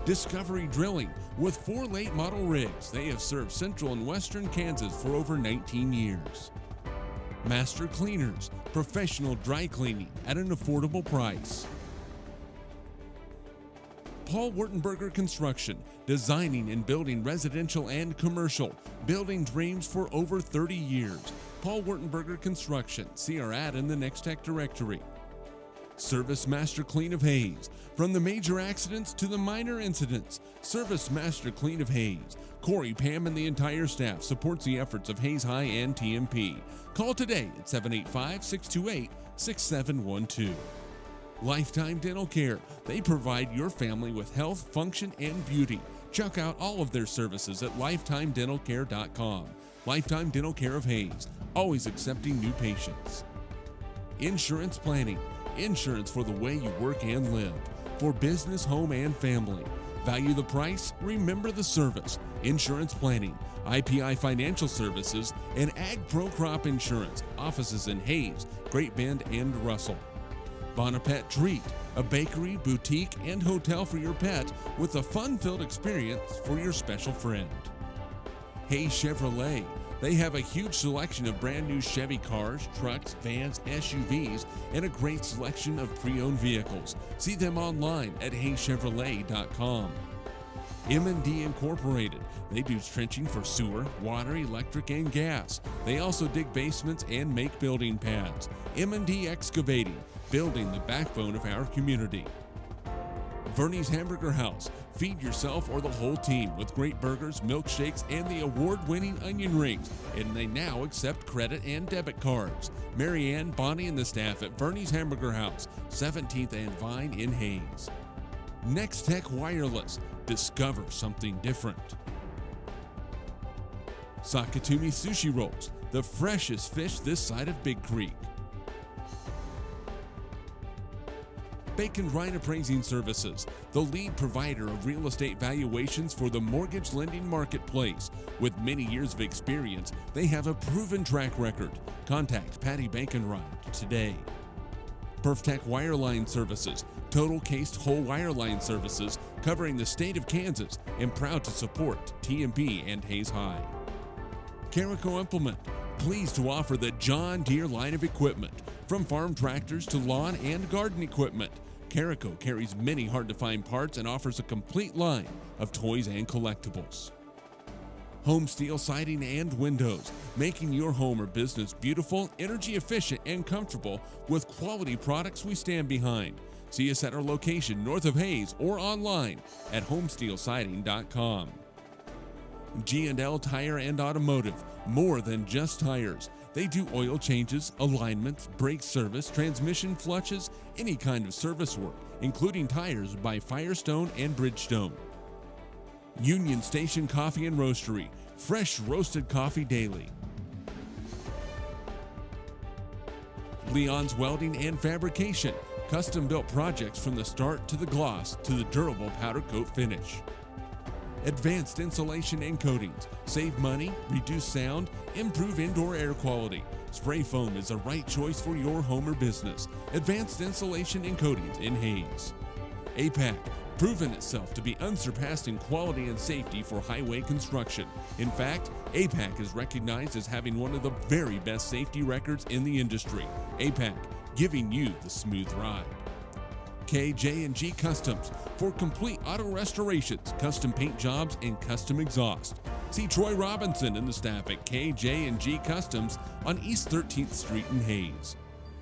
Discovery Drilling. With 4 late model rigs, they have served central and western Kansas for over 19 years. Master Cleaners, professional dry cleaning at an affordable price. Paul Wurtenberger Construction, designing and building residential and commercial, building dreams for over 30 years. Paul Wurtenberger Construction, see our ad in the Next Tech directory. Service Master Clean of Hayes, from the major accidents to the minor incidents. Service Master Clean of Hayes. Corey, Pam, and the entire staff supports the efforts of Hayes High and TMP. Call today at 785-628-6712. Lifetime Dental Care. They provide your family with health, function, and beauty. Check out all of their services at lifetimedentalcare.com. Lifetime Dental Care of Hayes, always accepting new patients. Insurance Planning. Insurance for the way you work and live. For business, home, and family. Value the price, remember the service. Insurance Planning, IPI Financial Services, and Ag Pro Crop Insurance. Offices in Hayes, Great Bend, and Russell. Bonapet Treat, a bakery, boutique, and hotel for your pet with a fun-filled experience for your special friend. Hayes Chevrolet. They have a huge selection of brand new Chevy cars, trucks, vans, SUVs, and a great selection of pre-owned vehicles. See them online at hayschevrolet.com. M&D Incorporated. They do trenching for sewer, water, electric, and gas. They also dig basements and make building pads. M&D Excavating, building the backbone of our community. Verney's Hamburger House. Feed yourself or the whole team with great burgers, milkshakes, and the award-winning onion rings. And they now accept credit and debit cards. Marianne, Bonnie, and the staff at Verney's Hamburger House, 17th and Vine in Hayes. Next Tech Wireless. Discover something different. Sakatumi Sushi Rolls. The freshest fish this side of Big Creek. Bacon Rhine Appraising Services, the lead provider of real estate valuations for the mortgage lending marketplace. With many years of experience, they have a proven track record. Contact Patty Bacon-Rhine today. Perftech Wireline Services, total cased whole wireline services covering the state of Kansas, and proud to support TMP and Hayes High. Carico Implement, pleased to offer the John Deere line of equipment, from farm tractors to lawn and garden equipment. Carico carries many hard-to-find parts and offers a complete line of toys and collectibles. Home Steel Siding and Windows, making your home or business beautiful, energy efficient, and comfortable with quality products we stand behind. See us at our location north of Hayes or online at homesteelsiding.com. G&L Tire and Automotive, more than just tires. They do oil changes, alignments, brake service, transmission flushes, any kind of service work, including tires by Firestone and Bridgestone. Union Station Coffee and Roastery, fresh roasted coffee daily. Leon's Welding and Fabrication, custom-built projects from the start to the gloss to the durable powder coat finish. Advanced Insulation and Coatings, save money, reduce sound, improve indoor air quality. Spray foam is the right choice for your home or business. Advanced Insulation and Coatings in Hayes. APAC, proven itself to be unsurpassed in quality and safety for highway construction. In fact, APAC is recognized as having one of the very best safety records in the industry. APAC, giving you the smooth ride. KJ&G Customs for complete auto restorations, custom paint jobs, and custom exhaust. See Troy Robinson and the staff at KJ&G Customs on East 13th Street in Hayes.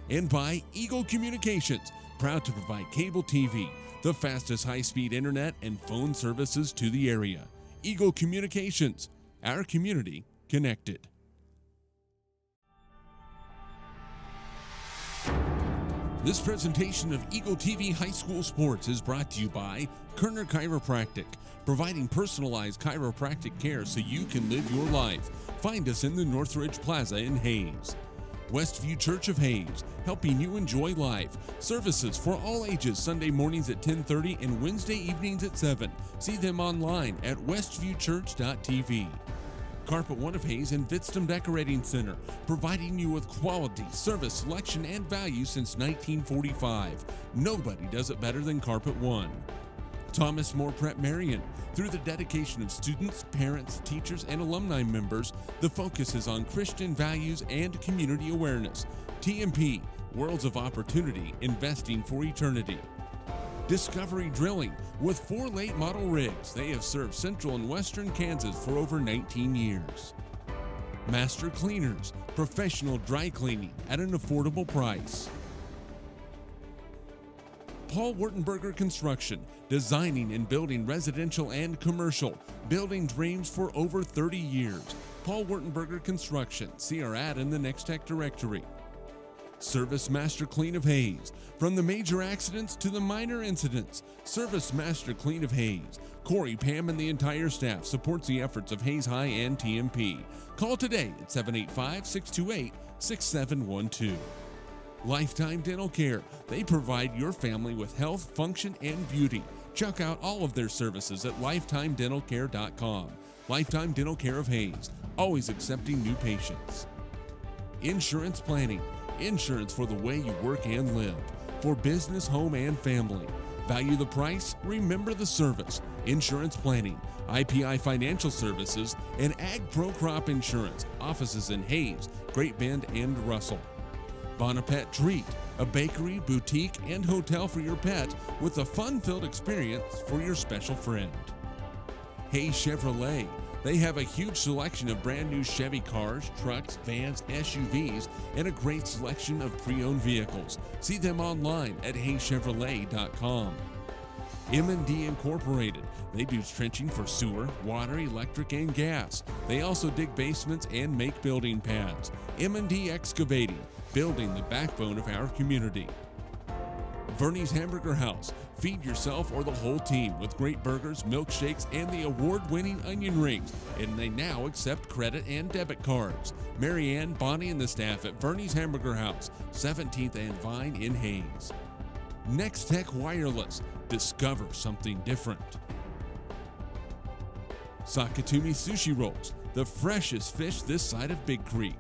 And by Eagle Communications, proud to provide cable TV, the fastest high-speed internet and phone services to the area. Eagle Communications, our community connected. This presentation of Eagle TV High School Sports is brought to you by Kerner Chiropractic, providing personalized chiropractic care so you can live your life. Find us in the Northridge Plaza in Hayes. Westview Church of Hayes, helping you enjoy life. Services for all ages, Sunday mornings at 10:30 and Wednesday evenings at 7. See them online at westviewchurch.tv. Carpet One of Hayes and Vitstum Decorating Center, providing you with quality, service, selection, and value since 1945. Nobody does it better than Carpet One. Thomas More Prep Marion. Through the dedication of students, parents, teachers, and alumni members, the focus is on Christian values and community awareness. TMP, Worlds of Opportunity, Investing for Eternity. Discovery Drilling. With 4 late model rigs, they have served central and western Kansas for over 19 years. Master Cleaners, professional dry cleaning at an affordable price. Paul Wurtenberger Construction, designing and building residential and commercial, building dreams for over 30 years. Paul Wurtenberger Construction, see our ad in the Next Tech directory. Service Master Clean of Hayes. From the major accidents to the minor incidents, Service Master Clean of Hayes. Corey, Pam, and the entire staff supports the efforts of Hayes High and TMP. Call today at 785-628-6712. Lifetime Dental Care. They provide your family with health, function, and beauty. Check out all of their services at lifetimedentalcare.com. Lifetime Dental Care of Hayes, always accepting new patients. Insurance Planning. Insurance for the way you work and live. For business, home, and family. Value the price, remember the service. Insurance Planning, IPI Financial Services, and Ag Pro Crop Insurance. Offices in Hayes, Great Bend, and Russell. Bonapet Treat, a bakery, boutique, and hotel for your pet with a fun-filled experience for your special friend. Hayes Chevrolet. They have a huge selection of brand new Chevy cars, trucks, vans, SUVs, and a great selection of pre-owned vehicles. See them online at hayschevrolet.com. M&D Incorporated. They do trenching for sewer, water, electric, and gas. They also dig basements and make building pads. M&D Excavating, building the backbone of our community. Verney's Hamburger House. Feed yourself or the whole team with great burgers, milkshakes, and the award-winning onion rings. And they now accept credit and debit cards. Marianne, Bonnie, and the staff at Verney's Hamburger House, 17th and Vine in Hayes. Next Tech Wireless. Discover something different. Sakatumi Sushi Rolls. The freshest fish this side of Big Creek.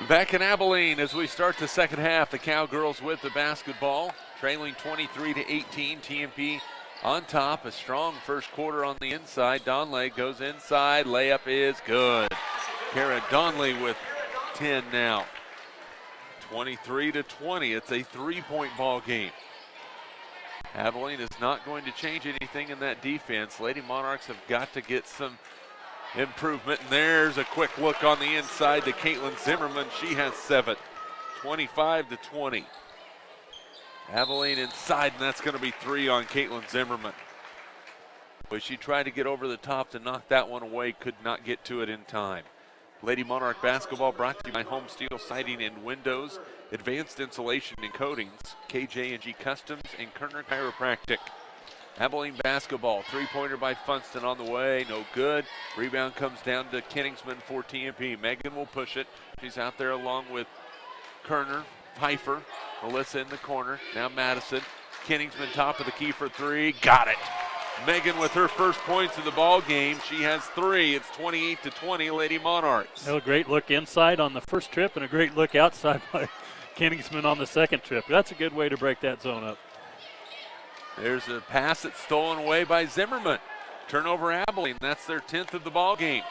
Back in Abilene as we start the second half, the Cowgirls with the basketball, trailing 23-18. TMP on top. A strong first quarter on the inside. Donley goes inside. Layup is good. Kara Donley with 10 now. 23-20. It's a three-point ball game. Abilene is not going to change anything in that defense. Lady Monarchs have got to get some improvement. And there's a quick look on the inside to Caitlin Zimmerman. She has 7. 25-20. Abilene inside, and that's going to be 3 on Caitlin Zimmerman. But she tried to get over the top to knock that one away, could not get to it in time. Lady Monarch basketball brought to you by Home Steel Siding and Windows, Advanced Insulation and Coatings, KJ&G Customs, and Kerner Chiropractic. Abilene basketball, three-pointer by Funston on the way, no good. Rebound comes down to Kenningsman for TMP. Megan will push it. She's out there along with Kerner, Pfeiffer, Melissa in the corner. Now Madison. Kenningsman top of the key for 3. Got it. Megan with her first points of the ball game. She has 3. It's 28-20 Lady Monarchs. A great look inside on the first trip and a great look outside by Kenningsman on the second trip. That's a good way to break that zone up. There's a pass that's stolen away by Zimmerman. Turnover Abilene. That's their 10th of the ball game.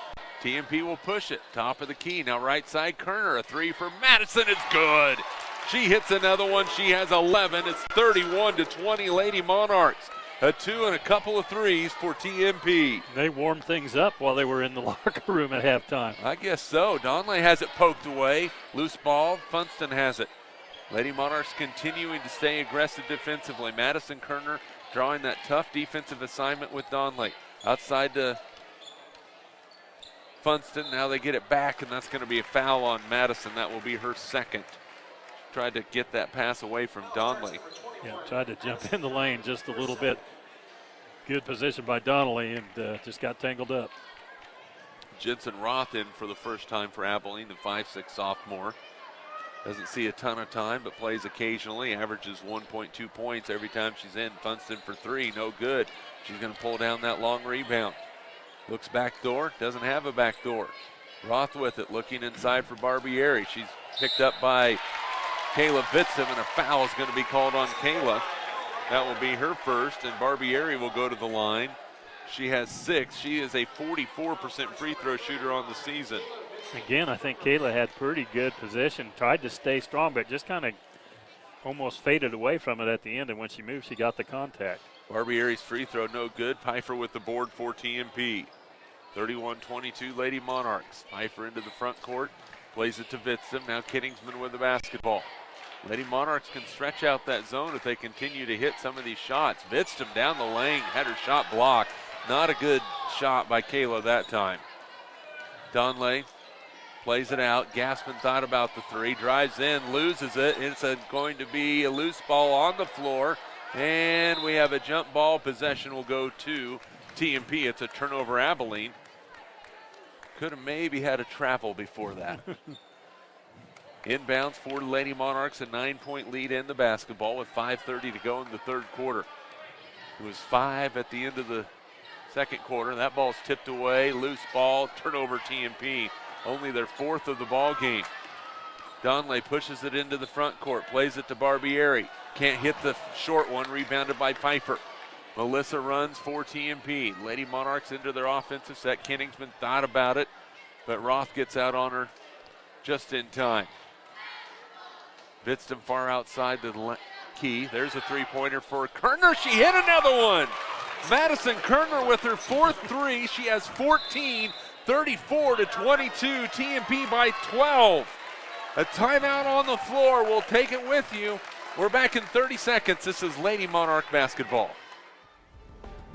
TMP will push it. Top of the key. Now right side Kerner. A 3 for Madison is good. She hits another one. She has 11. It's 31-20 Lady Monarchs. A 2 and a couple of 3s for TMP. They warmed things up while they were in the locker room at halftime. I guess so. Donley has it poked away. Loose ball. Funston has it. Lady Monarchs continuing to stay aggressive defensively. Madison Kerner drawing that tough defensive assignment with Donley. Outside to Funston. Now they get it back, and that's going to be a foul on Madison. That will be her second. Tried to get that pass away from Donley. Yeah, tried to jump in the lane just a little bit. Good position by Donnelly and just got tangled up. Jensen Roth in for the first time for Abilene, the 5'6" sophomore. Doesn't see a ton of time, but plays occasionally. Averages 1.2 points every time she's in. Funston for 3, no good. She's going to pull down that long rebound. Looks back door, doesn't have a back door. Roth with it, looking inside for Barbieri. She's picked up by Kayla Vitsim, and a foul is going to be called on Kayla. That will be her first, and Barbieri will go to the line. She has 6. She is a 44% free throw shooter on the season. Again, I think Kayla had pretty good position, tried to stay strong, but just kind of almost faded away from it at the end, and when she moved, she got the contact. Barbieri's free throw no good. Pfeiffer with the board for TMP. 31-22 Lady Monarchs. Pfeiffer into the front court, plays it to Vitsim. Now Kenningsman with the basketball. Lady Monarchs can stretch out that zone if they continue to hit some of these shots. Vitsim down the lane, had her shot blocked. Not a good shot by Kayla that time. Donley plays it out. Gassman thought about the 3, drives in, loses it. It's going to be a loose ball on the floor, and we have a jump ball. Possession will go to TMP. It's a turnover Abilene. Could have maybe had a travel before that. Inbounds for Lady Monarchs, a 9-point lead in the basketball with 5:30 to go in the third quarter. It was 5 at the end of the second quarter. That ball's tipped away, loose ball, turnover TMP. Only their 4th of the ball game. Donley pushes it into the front court, plays it to Barbieri. Can't hit the short one, rebounded by Pfeiffer. Melissa runs for TMP. Lady Monarchs into their offensive set. Kenningsman thought about it, but Roth gets out on her just in time. Vitsim far outside the key. There's a three-pointer for Kerner. She hit another one. Madison Kerner with her 4th 3. She has 14, 34-22. TMP by 12. A timeout on the floor. We'll take it with you. We're back in 30 seconds. This is Lady Monarch basketball.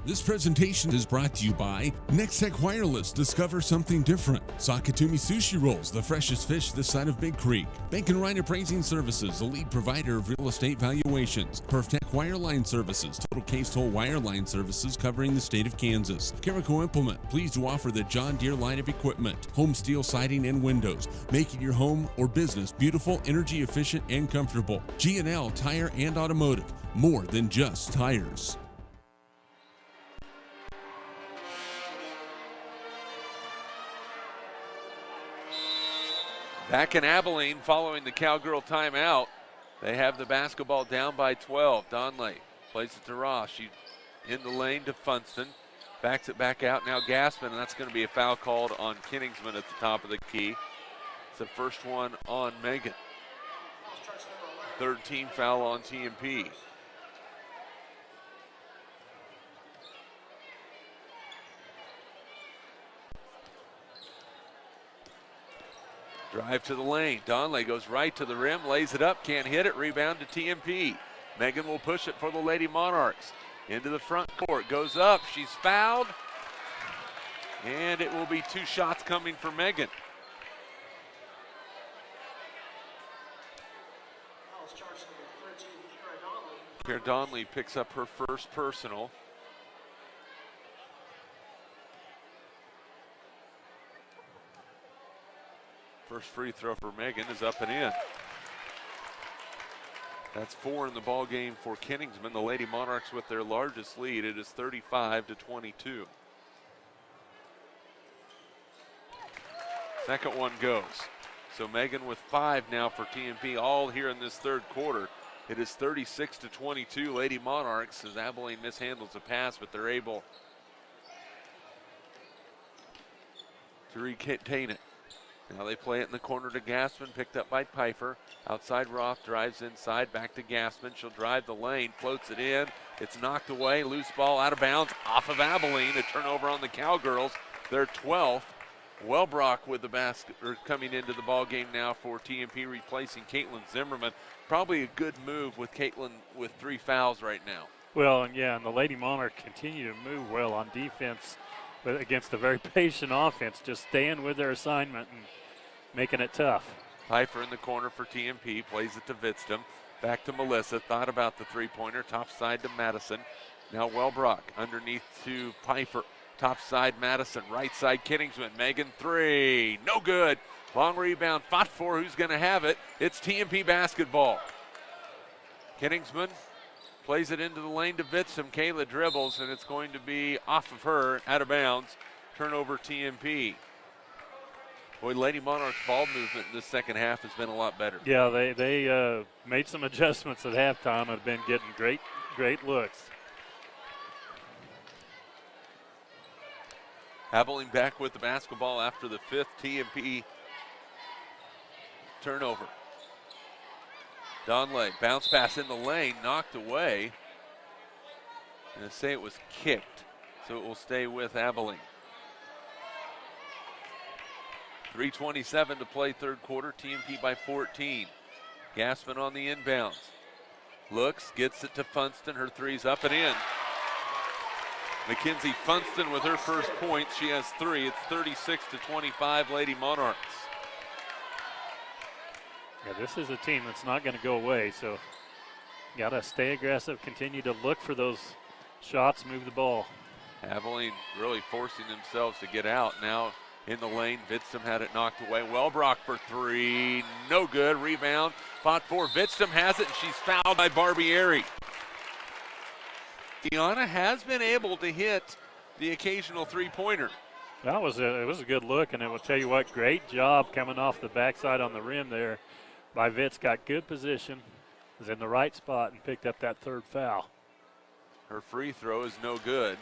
This presentation is brought to you by Nextech Wireless. Discover something different. Sakatumi Sushi Rolls, the freshest fish this side of Big Creek. Bank and Ryan Appraising Services, the lead provider of real estate valuations. Perftech Wireline Services, total case toll wireline services covering the state of Kansas. Carico Implement, pleased to offer the John Deere line of equipment. Home Steel Siding and Windows, making your home or business beautiful, energy efficient, and comfortable. G&L Tire and Automotive, more than just tires. Back in Abilene following the Cowgirl timeout. They have the basketball down by 12. Donley plays it to Ross. She in the lane to Funston. Backs it back out. Now Gassman, and that's going to be a foul called on Kingsman at the top of the key. It's the first one on Megan. Third team foul on TMP. Drive to the lane. Donley goes right to the rim, lays it up, can't hit it. Rebound to TMP. Megan will push it for the Lady Monarchs. Into the front court, goes up, she's fouled. And it will be 2 shots coming for Megan. Kara Donley picks up her first personal. First free throw for Megan is up and in. That's 4 in the ball game for Kingsman. The Lady Monarchs with their largest lead. It is 35-22. Second one goes. So Megan with 5 now for TMP, all here in this third quarter. It is 36-22. Lady Monarchs as Abilene mishandles a pass, but they're able to retain it. Now they play it in the corner to Gassman, picked up by Pfeiffer. Outside Roth, drives inside, back to Gassman. She'll drive the lane, floats it in. It's knocked away, loose ball out of bounds, off of Abilene. A turnover on the Cowgirls, their 12th. Wellbrock with the basket, or coming into the ball game now for TMP, replacing Caitlin Zimmerman. Probably a good move with Caitlin with 3 fouls right now. Well, and yeah, and the Lady Monarch continue to move well on defense, but against a very patient offense, just staying with their assignment and making it tough. Pfeiffer in the corner for TMP, plays it to Vidstum. Back to Melissa, thought about the three-pointer, top side to Madison. Now Wellbrock underneath to Pfeiffer. Top side Madison, right side Kingsman. Megan 3, no good. Long rebound, fought for, who's gonna have it? It's TMP basketball. Kingsman plays it into the lane to Vidstum. Kayla dribbles, and it's going to be off of her, out of bounds. Turnover TMP. Boy, Lady Monarchs ball movement in the second half has been a lot better. Yeah, they made some adjustments at halftime and have been getting great looks. Abilene back with the basketball after the 5th TMP turnover. Donley, bounce pass in the lane, knocked away. I'm going to say it was kicked, so it will stay with Abilene. 3:27 to play third quarter, TMP by 14. Gassman on the inbounds. Looks, gets it to Funston, her three's up and in. Mackenzie Funston with her first point, she has 3. It's 36-25 Lady Monarchs. Yeah, this is a team that's not going to go away, so got to stay aggressive, continue to look for those shots, move the ball. Abilene really forcing themselves to get out. Now in the lane, Vidstum had it knocked away. Wellbrock for 3, no good. Rebound, fought for. Vidstum has it, and she's fouled by Barbieri. Tiana has been able to hit the occasional three-pointer. It was a good look, and it will tell you what, great job coming off the backside on the rim there by Vitz. Got good position, was in the right spot, and picked up that third foul. Her free throw is no good.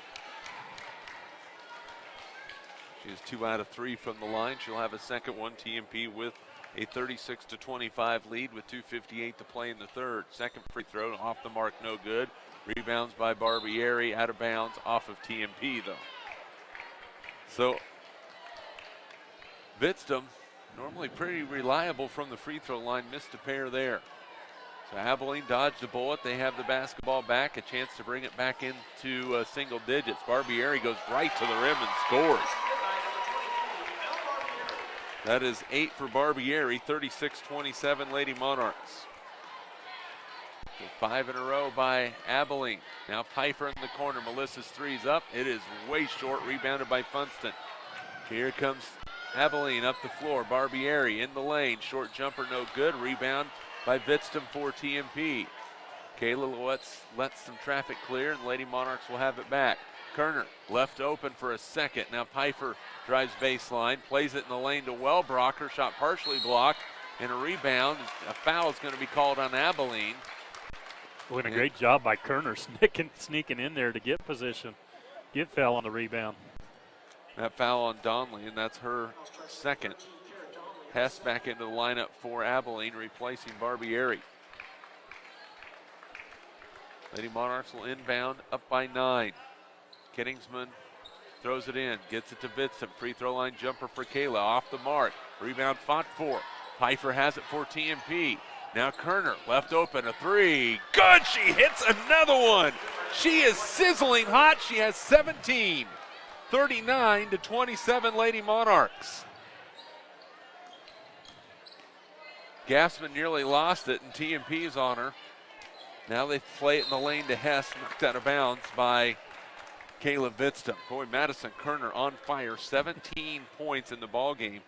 She has 2 out of 3 from the line. She'll have a second one. TMP with a 36-25 lead with 2:58 to play in the third. Second free throw off the mark, no good. Rebounds by Barbieri, out of bounds, off of TMP though. So Vidstum, normally pretty reliable from the free throw line, missed a pair there. So Abilene dodged a bullet. They have the basketball back, a chance to bring it back into single digits. Barbieri goes right to the rim and scores. That is 8 for Barbieri, 36-27 Lady Monarchs. 5 in a row by Abilene. Now Pfeiffer in the corner. Melissa's three's up. It is way short, rebounded by Funston. Here comes Abilene up the floor. Barbieri in the lane. Short jumper, no good. Rebound by Vidstum for TMP. Kayla lets some traffic clear, and Lady Monarchs will have it back. Kerner left open for a second. Now Pfeiffer drives baseline, plays it in the lane to Wellbrocker. Shot partially blocked, and a rebound. A foul is going to be called on Abilene. Doing a great job by Kerner sneaking in there to get position. Get foul on the rebound. That foul on Donley, and that's her second. Hess back into the lineup for Abilene, replacing Barbieri. Lady Monarchs will inbound up by 9. Kittingsman throws it in, gets it to Vitson. Free throw line jumper for Kayla, off the mark. Rebound fought for. Pfeiffer has it for TMP. Now Kerner left open, a 3. Good, she hits another one. She is sizzling hot. She has 17. 39-27 Lady Monarchs. Gassman nearly lost it, and TMP's on her. Now they play it in the lane to Hess, knocked out of bounds by Kayla Vidstum. Boy, Madison Kerner on fire, 17 points in the ball game.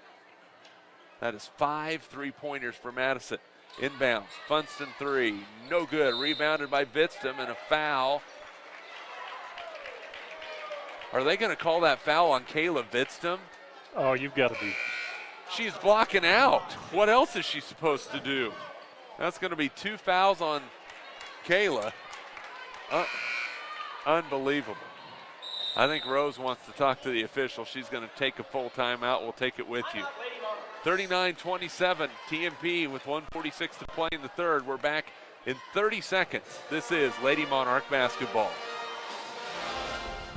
That is 5 3-pointers for Madison. Inbounds, Funston 3, no good. Rebounded by Vidstum, and a foul. Are they going to call that foul on Kayla Vidstum? Oh, you've got to be. She's blocking out. What else is she supposed to do? That's going to be 2 fouls on Kayla. Unbelievable. I think Rose wants to talk to the official. She's going to take a full timeout. We'll take it with you. 39-27, TMP with 1:46 to play in the third. We're back in 30 seconds. This is Lady Monarch basketball.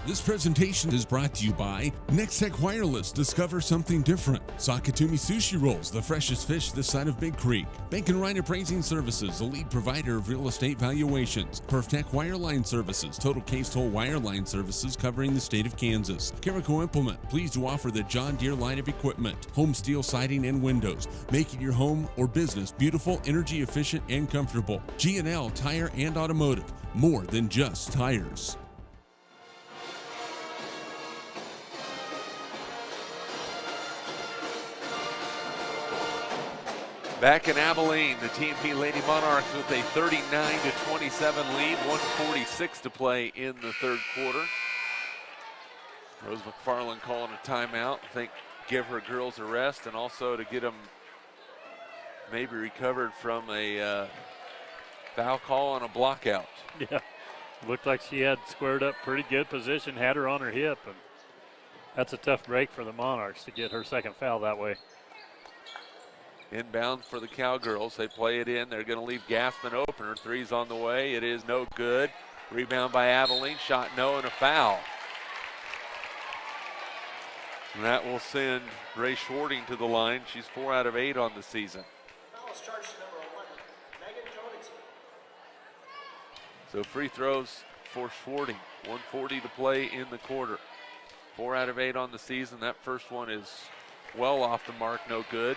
This presentation is brought to you by Nextech Wireless. Discover something different. Sakatumi Sushi Rolls, the freshest fish this side of Big Creek. Bank and Ryan Appraising Services, the lead provider of real estate valuations. Perftech Wireline Services, total case toll wireline services covering the state of Kansas. Carico Implement, pleased to offer the John Deere line of equipment. Home steel siding and windows, making your home or business beautiful, energy efficient, and comfortable. G&L Tire and Automotive, more than just tires. Back in Abilene, the TMP Lady Monarchs with a 39-27 lead, 1:46 to play in the third quarter. Rose McFarland calling a timeout. I think give her girls a rest and also to get them maybe recovered from a foul call on a block out. Yeah, looked like she had squared up pretty good position, had her on her hip, and that's a tough break for the Monarchs to get her second foul that way. Inbound for the Cowgirls. They play it in. They're going to leave Gassman open. Her three's on the way. It is no good. Rebound by Abilene. Shot no and a foul. And that will send Ray Schwarting to the line. She's 4 out of 8 on the season. So free throws for Schwarting. 1:40 to play in the quarter. 4 out of 8 on the season. That first one is well off the mark. No good.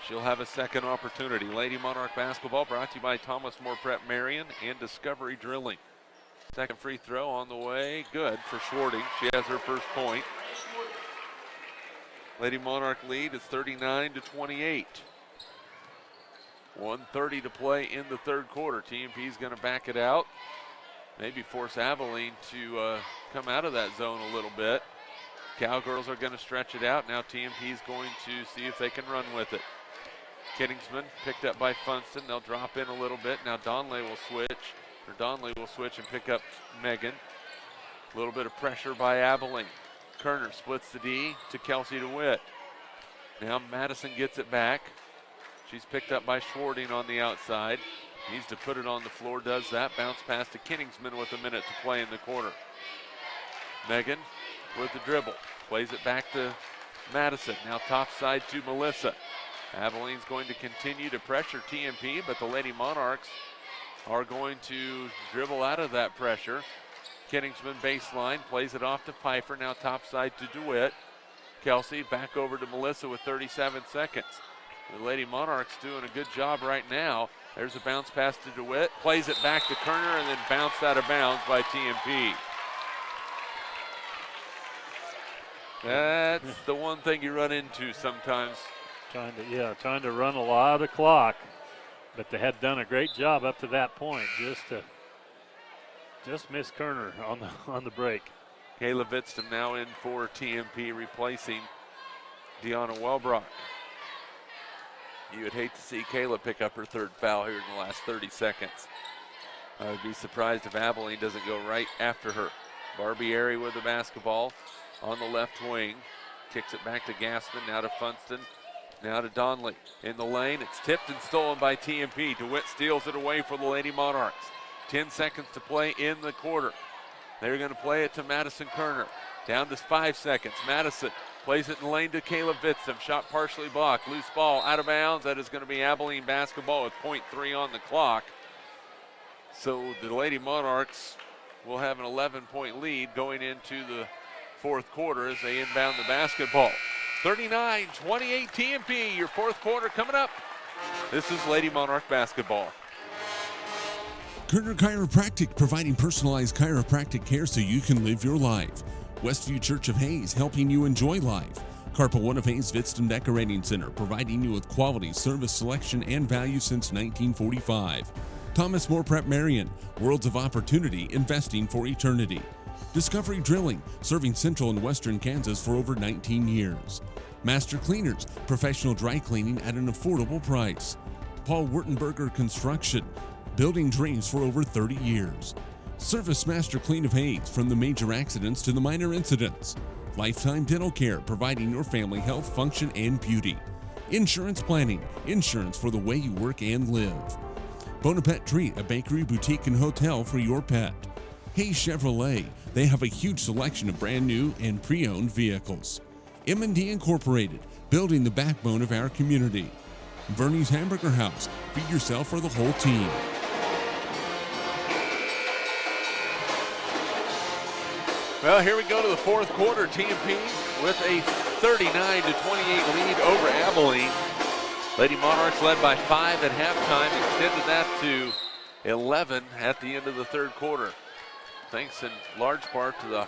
She'll have a second opportunity. Lady Monarch basketball brought to you by Thomas More Prep Marion and Discovery Drilling. Second free throw on the way. Good for Schwarting. She has her first point. Lady Monarch lead is 39-28. 1:30 to play in the third quarter. TMP is going to back it out. Maybe force Abilene to come out of that zone a little bit. Cowgirls are going to stretch it out. Now TMP is going to see if they can run with it. Kittingsman picked up by Funston. They'll drop in a little bit. Now Donley will switch and pick up Megan. A little bit of pressure by Abilene. Kerner splits the D to Kelsey DeWitt. Now Madison gets it back. She's picked up by Schwarting on the outside. Needs to put it on the floor, does that. Bounce pass to Kittingsman with a minute to play in the quarter. Megan with the dribble. Plays it back to Madison. Now top side to Melissa. Abilene's going to continue to pressure TMP, but the Lady Monarchs are going to dribble out of that pressure. Kittingsman baseline, plays it off to Pfeiffer. Now top side to DeWitt. Kelsey back over to Melissa with 37 seconds. The Lady Monarchs doing a good job right now. There's a bounce pass to DeWitt. Plays it back to Kerner and then bounced out of bounds by TMP. That's the one thing you run into sometimes. Trying to run a lot of clock, but they had done a great job up to that point. Just miss Kerner on the break. Kayla Vitztum now in for TMP, replacing Deanna Welbrock. You would hate to see Kayla pick up her third foul here in the last 30 seconds. I would be surprised if Abilene doesn't go right after her. Barbieri with the basketball on the left wing. Kicks it back to Gassman, now to Funston, now to Donley. In the lane, it's tipped and stolen by TMP. DeWitt steals it away for the Lady Monarchs. 10 seconds to play in the quarter. They're going to play it to Madison Kerner. Down to 5 seconds. Madison plays it in the lane to Caleb Vitztum. Shot partially blocked. Loose ball out of bounds. That is going to be Abilene basketball with 0.3 on the clock. So the Lady Monarchs will have an 11-point lead going into the fourth quarter as they inbound the basketball. 39-28 TMP, your fourth quarter coming up. This is Lady Monarch basketball. Kerner Chiropractic, providing personalized chiropractic care so you can live your life. Westview Church of Hayes, helping you enjoy life. Carpal One of Hayes Vitztum Decorating Center, providing you with quality service selection and value since 1945. Thomas More Prep Marion, Worlds of Opportunity, investing for eternity. Discovery Drilling, serving central and western Kansas for over 19 years. Master Cleaners, professional dry cleaning at an affordable price. Paul Wurtenberger Construction, building dreams for over 30 years. Service Master Clean of Hayes, from the major accidents to the minor incidents. Lifetime Dental Care, providing your family health, function, and beauty. Insurance Planning, insurance for the way you work and live. Bonaparte Treat, a bakery, boutique, and hotel for your pet. Hayes Chevrolet, they have a huge selection of brand new and pre-owned vehicles. M&D Incorporated, building the backbone of our community. Vernie's Hamburger House, feed yourself or the whole team. Well, here we go to the fourth quarter. TMP with a 39-28 lead over Abilene. Lady Monarchs led by 5 at halftime, extended that to 11 at the end of the third quarter. Thanks in large part to the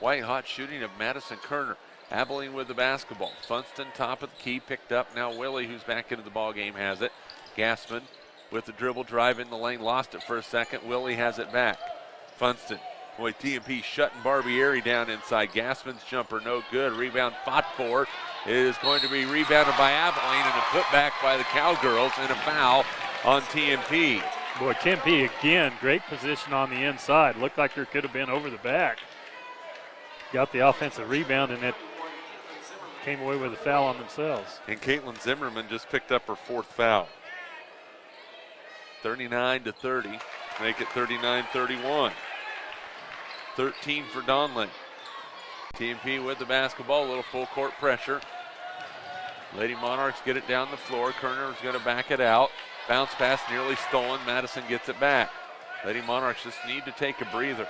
white-hot shooting of Madison Kerner. Abilene with the basketball. Funston, top of the key, picked up. Now Willie, who's back into the ball game, has it. Gassman with the dribble, drive in the lane, lost it for a second. Willie has it back. Funston. Boy, TMP shutting Barbieri down inside. Gassman's jumper, no good. Rebound fought for. It is going to be rebounded by Abilene and a putback by the Cowgirls and a foul on TMP. Boy, TMP again, great position on the inside. Looked like there could have been over the back. Got the offensive rebound and it came away with a foul on themselves. And Caitlin Zimmerman just picked up her fourth foul. 39-30, make it 39-31. 13 for Donlin. TMP with the basketball, a little full court pressure. Lady Monarchs get it down the floor. Kerner is going to back it out. Bounce pass nearly stolen. Madison gets it back. Lady Monarchs just need to take a breather.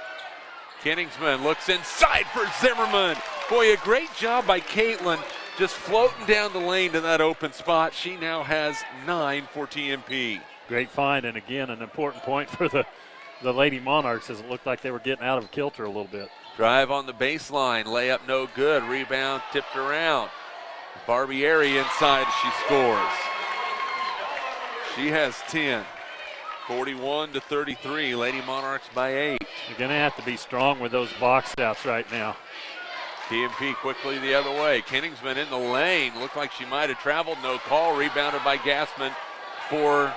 Kenningsman looks inside for Zimmerman. Boy, a great job by Caitlin just floating down the lane to that open spot. She now has 9 for TMP. Great find, and again, an important point for the Lady Monarchs as it looked like they were getting out of kilter a little bit. Drive on the baseline, layup no good, rebound tipped around. Barbieri inside, she scores. She has 10. 41-33, Lady Monarchs by 8. You're going to have to be strong with those box outs right now. TMP quickly the other way. Kenningsman in the lane. Looked like she might have traveled. No call. Rebounded by Gassman for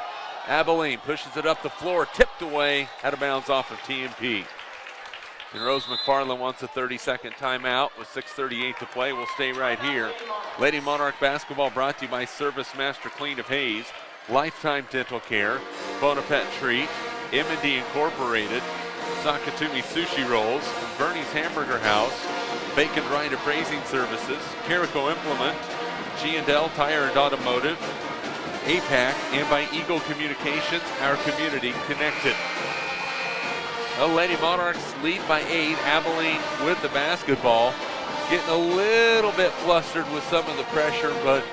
Abilene. Pushes it up the floor. Tipped away. Out of bounds off of TMP. And Rose McFarland wants a 30-second timeout with 6:38 to play. We'll stay right here. Lady Monarch basketball brought to you by Service Master Clean of Hayes, Lifetime Dental Care, Bonaparte Treat, M&D Incorporated, Sakatumi Sushi Rolls, Bernie's Hamburger House, Bacon Right Appraising Services, Carico Implement, G&L Tire and Automotive, APAC, and by Eagle Communications, our community connected. Well, Lady Monarchs lead by 8. Abilene with the basketball. Getting a little bit flustered with some of the pressure, but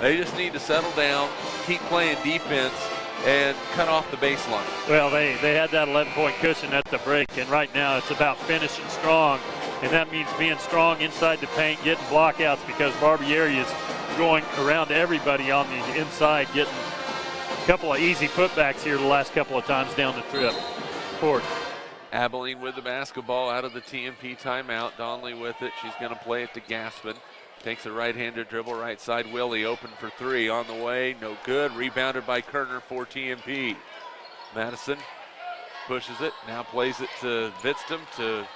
they just need to settle down, keep playing defense, and cut off the baseline. Well, they had that 11-point cushion at the break, and right now it's about finishing strong, and that means being strong inside the paint, getting blockouts, because Barbieri is going around everybody on the inside, getting a couple of easy putbacks here the last couple of times down the court. Abilene with the basketball out of the TMP timeout. Donnelly with it. She's going to play it to Gaspin. Takes a right-handed dribble, right side. Willie open for three. On the way, no good. Rebounded by Kerner for TMP. Madison pushes it. Now plays it to Vidstum, to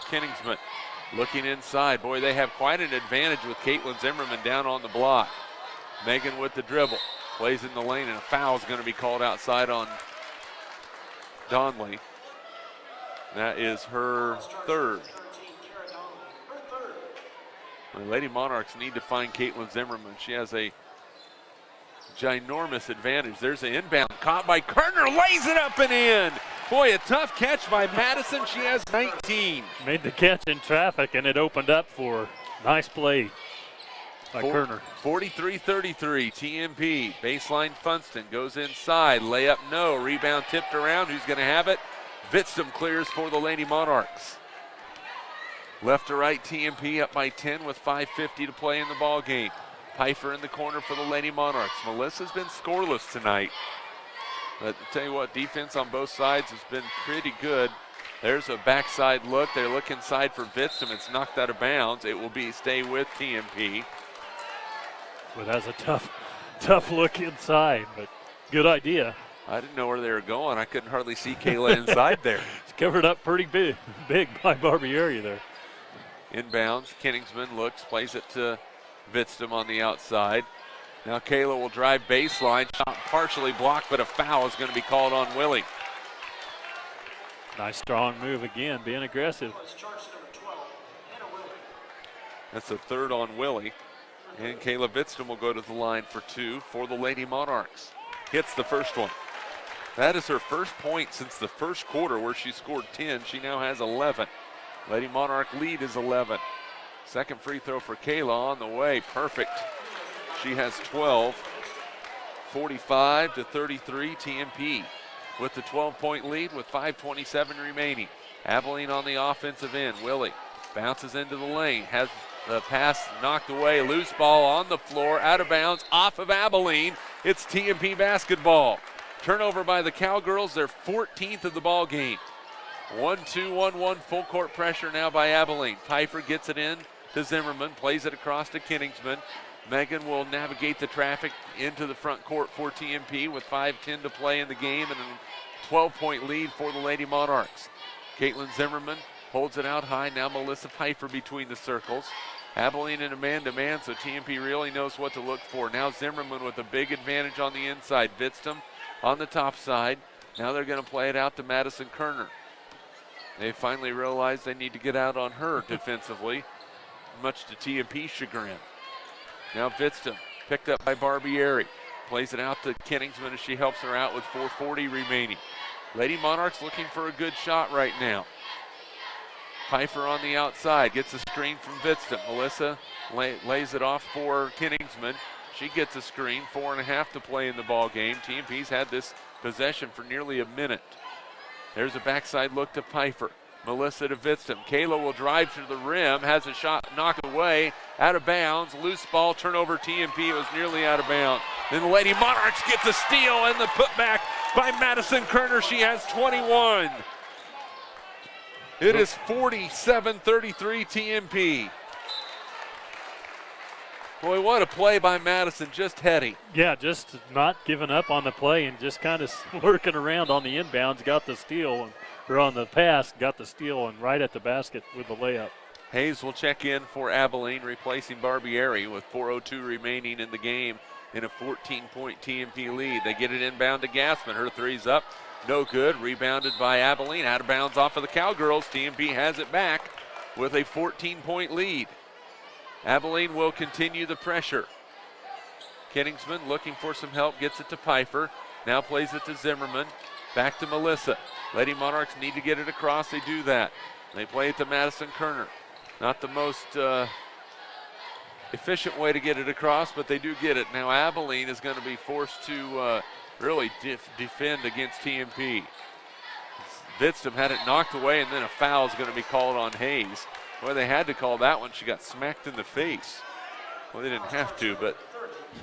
Kenningsman. Looking inside. Boy, they have quite an advantage with Caitlin Zimmerman down on the block. Megan with the dribble. Plays in the lane, and a foul is going to be called outside on Donnelly. That is her third. The Lady Monarchs need to find Caitlin Zimmerman. She has a ginormous advantage. There's an inbound caught by Kerner, lays it up and in. Boy, a tough catch by Madison. She has 19. Made the catch in traffic, and it opened up for her. Nice play by Kerner. 43-33, TMP. Baseline Funston goes inside. Layup no. Rebound tipped around. Who's going to have it? Vidstum clears for the Lady Monarchs. Left to right, TMP up by 10 with 5:50 to play in the ball game. Pfeiffer in the corner for the Lady Monarchs. Melissa's been scoreless tonight. But I'll tell you what, defense on both sides has been pretty good. There's a backside look. They look inside for Vidstum. It's knocked out of bounds. It will be stay with TMP. Well, that's a tough look inside, but good idea. I didn't know where they were going. I couldn't hardly see Kayla inside there. It's covered up pretty big by Barbieri there. Inbounds, Kenningsman looks, plays it to Vidstum on the outside. Now Kayla will drive baseline, shot partially blocked, but a foul is going to be called on Willie. Nice strong move again, being aggressive. That's the third on Willie. And Kayla Vidstum will go to the line for two for the Lady Monarchs. Hits the first one. That is her first point since the first quarter where she scored 10. She now has 11. Lady Monarch lead is 11. Second free throw for Kayla on the way. Perfect. She has 12. 45-33 TMP with the 12-point lead with 5:27 remaining. Abilene on the offensive end. Willie bounces into the lane. Has the pass knocked away. Loose ball on the floor. Out of bounds. Off of Abilene. It's TMP basketball. Turnover by the Cowgirls. Their 14th of the ball game. 1-2-1-1 full court pressure now by Abilene. Pfeiffer gets it in to Zimmerman. Plays it across to Kenningsman. Megan will navigate the traffic into the front court for TMP with 5:10 to play in the game and a 12-point lead for the Lady Monarchs. Caitlin Zimmerman holds it out high. Now Melissa Pfeiffer between the circles. Abilene in a man-to-man, so TMP really knows what to look for. Now Zimmerman with a big advantage on the inside. Vidstum on the top side. Now they're going to play it out to Madison Kerner. They finally realize they need to get out on her defensively, much to TMP's chagrin. Now Vidstum picked up by Barbieri. Plays it out to Kenningsman as she helps her out with 4:40 remaining. Lady Monarchs looking for a good shot right now. Pfeiffer on the outside gets a screen from Vidstum. Melissa lays it off for Kenningsman. She gets a screen. 4.5 to play in the ball game. TMP's had this possession for nearly a minute. There's a backside look to Pfeiffer. Melissa to Vidstum. Kayla will drive to the rim. Has a shot knocked away. Out of bounds. Loose ball. Turnover TMP. It was nearly out of bounds. Then the Lady Monarchs get the steal and the putback by Madison Kerner. She has 21. It is 47-33 TMP. Boy, what a play by Madison, just heady. Yeah, just not giving up on the play and just kind of lurking around on the inbounds, got the steal, or on the pass, got the steal, and right at the basket with the layup. Hayes will check in for Abilene, replacing Barbieri with 4:02 remaining in the game in a 14-point TMP lead. They get it inbound to Gassman. Her three's up. No good. Rebounded by Abilene. Out of bounds off of the Cowgirls. TMP has it back with a 14-point lead. Abilene will continue the pressure. Kenningsman looking for some help. Gets it to Pfeiffer. Now plays it to Zimmerman. Back to Melissa. Lady Monarchs need to get it across. They do that. They play it to Madison Kerner. Not the most efficient way to get it across, but they do get it. Now Abilene is going to be forced to really defend against TMP. Vidstum had it knocked away, and then a foul is going to be called on Hayes. Well, they had to call that one. She got smacked in the face. Well, they didn't have to, but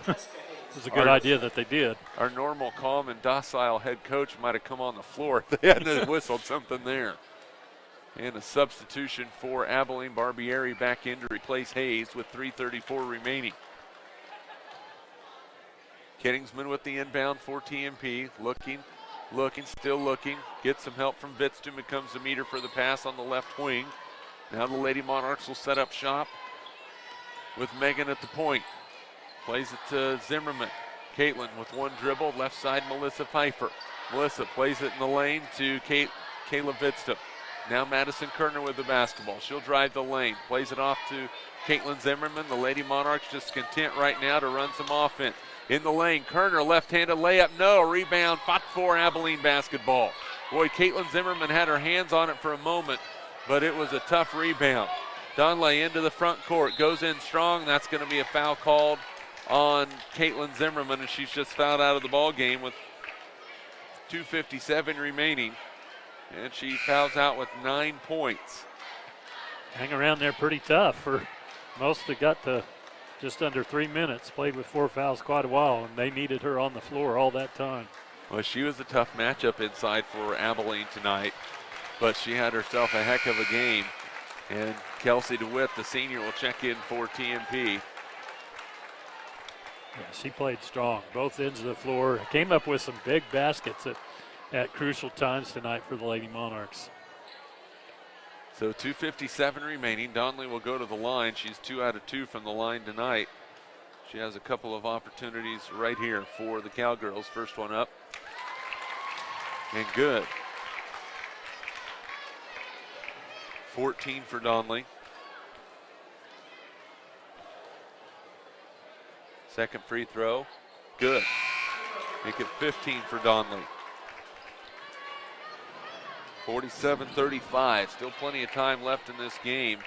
it was a good idea that they did. Our normal calm and docile head coach might have come on the floor if they hadn't whistled something there. And a substitution for Abilene. Barbieri back in to replace Hayes with 3:34 remaining. Kenningsman with the inbound for TMP. Looking, still looking. Gets some help from Vitztum. It comes to meter for the pass on the left wing. Now the Lady Monarchs will set up shop with Megan at the point. Plays it to Zimmerman. Caitlin with one dribble. Left side, Melissa Pfeiffer. Melissa plays it in the lane to Kayla Vitztum. Now Madison Kerner with the basketball. She'll drive the lane. Plays it off to Caitlin Zimmerman. The Lady Monarchs just content right now to run some offense. In the lane, Kerner, left-handed layup, no. Rebound, fought for Abilene basketball. Boy, Caitlin Zimmerman had her hands on it for a moment, but it was a tough rebound. Donley into the front court, goes in strong. That's going to be a foul called on Caitlin Zimmerman, and she's just fouled out of the ball game with 2:57 remaining. And she fouls out with 9 points. Hang around there pretty tough for most that got to just under 3 minutes. Played with 4 fouls quite a while, and they needed her on the floor all that time. Well, she was a tough matchup inside for Abilene tonight, but she had herself a heck of a game. And Kelsey DeWitt, the senior, will check in for TMP. Yeah, she played strong, both ends of the floor. Came up with some big baskets at crucial times tonight for the Lady Monarchs. So 2:57 remaining. Donley will go to the line. She's 2 out of 2 from the line tonight. She has a couple of opportunities right here for the Cowgirls. First one up. And good. 14 for Donley. Second free throw. Good. Make it 15 for Donley. 47-35. Still plenty of time left in this game.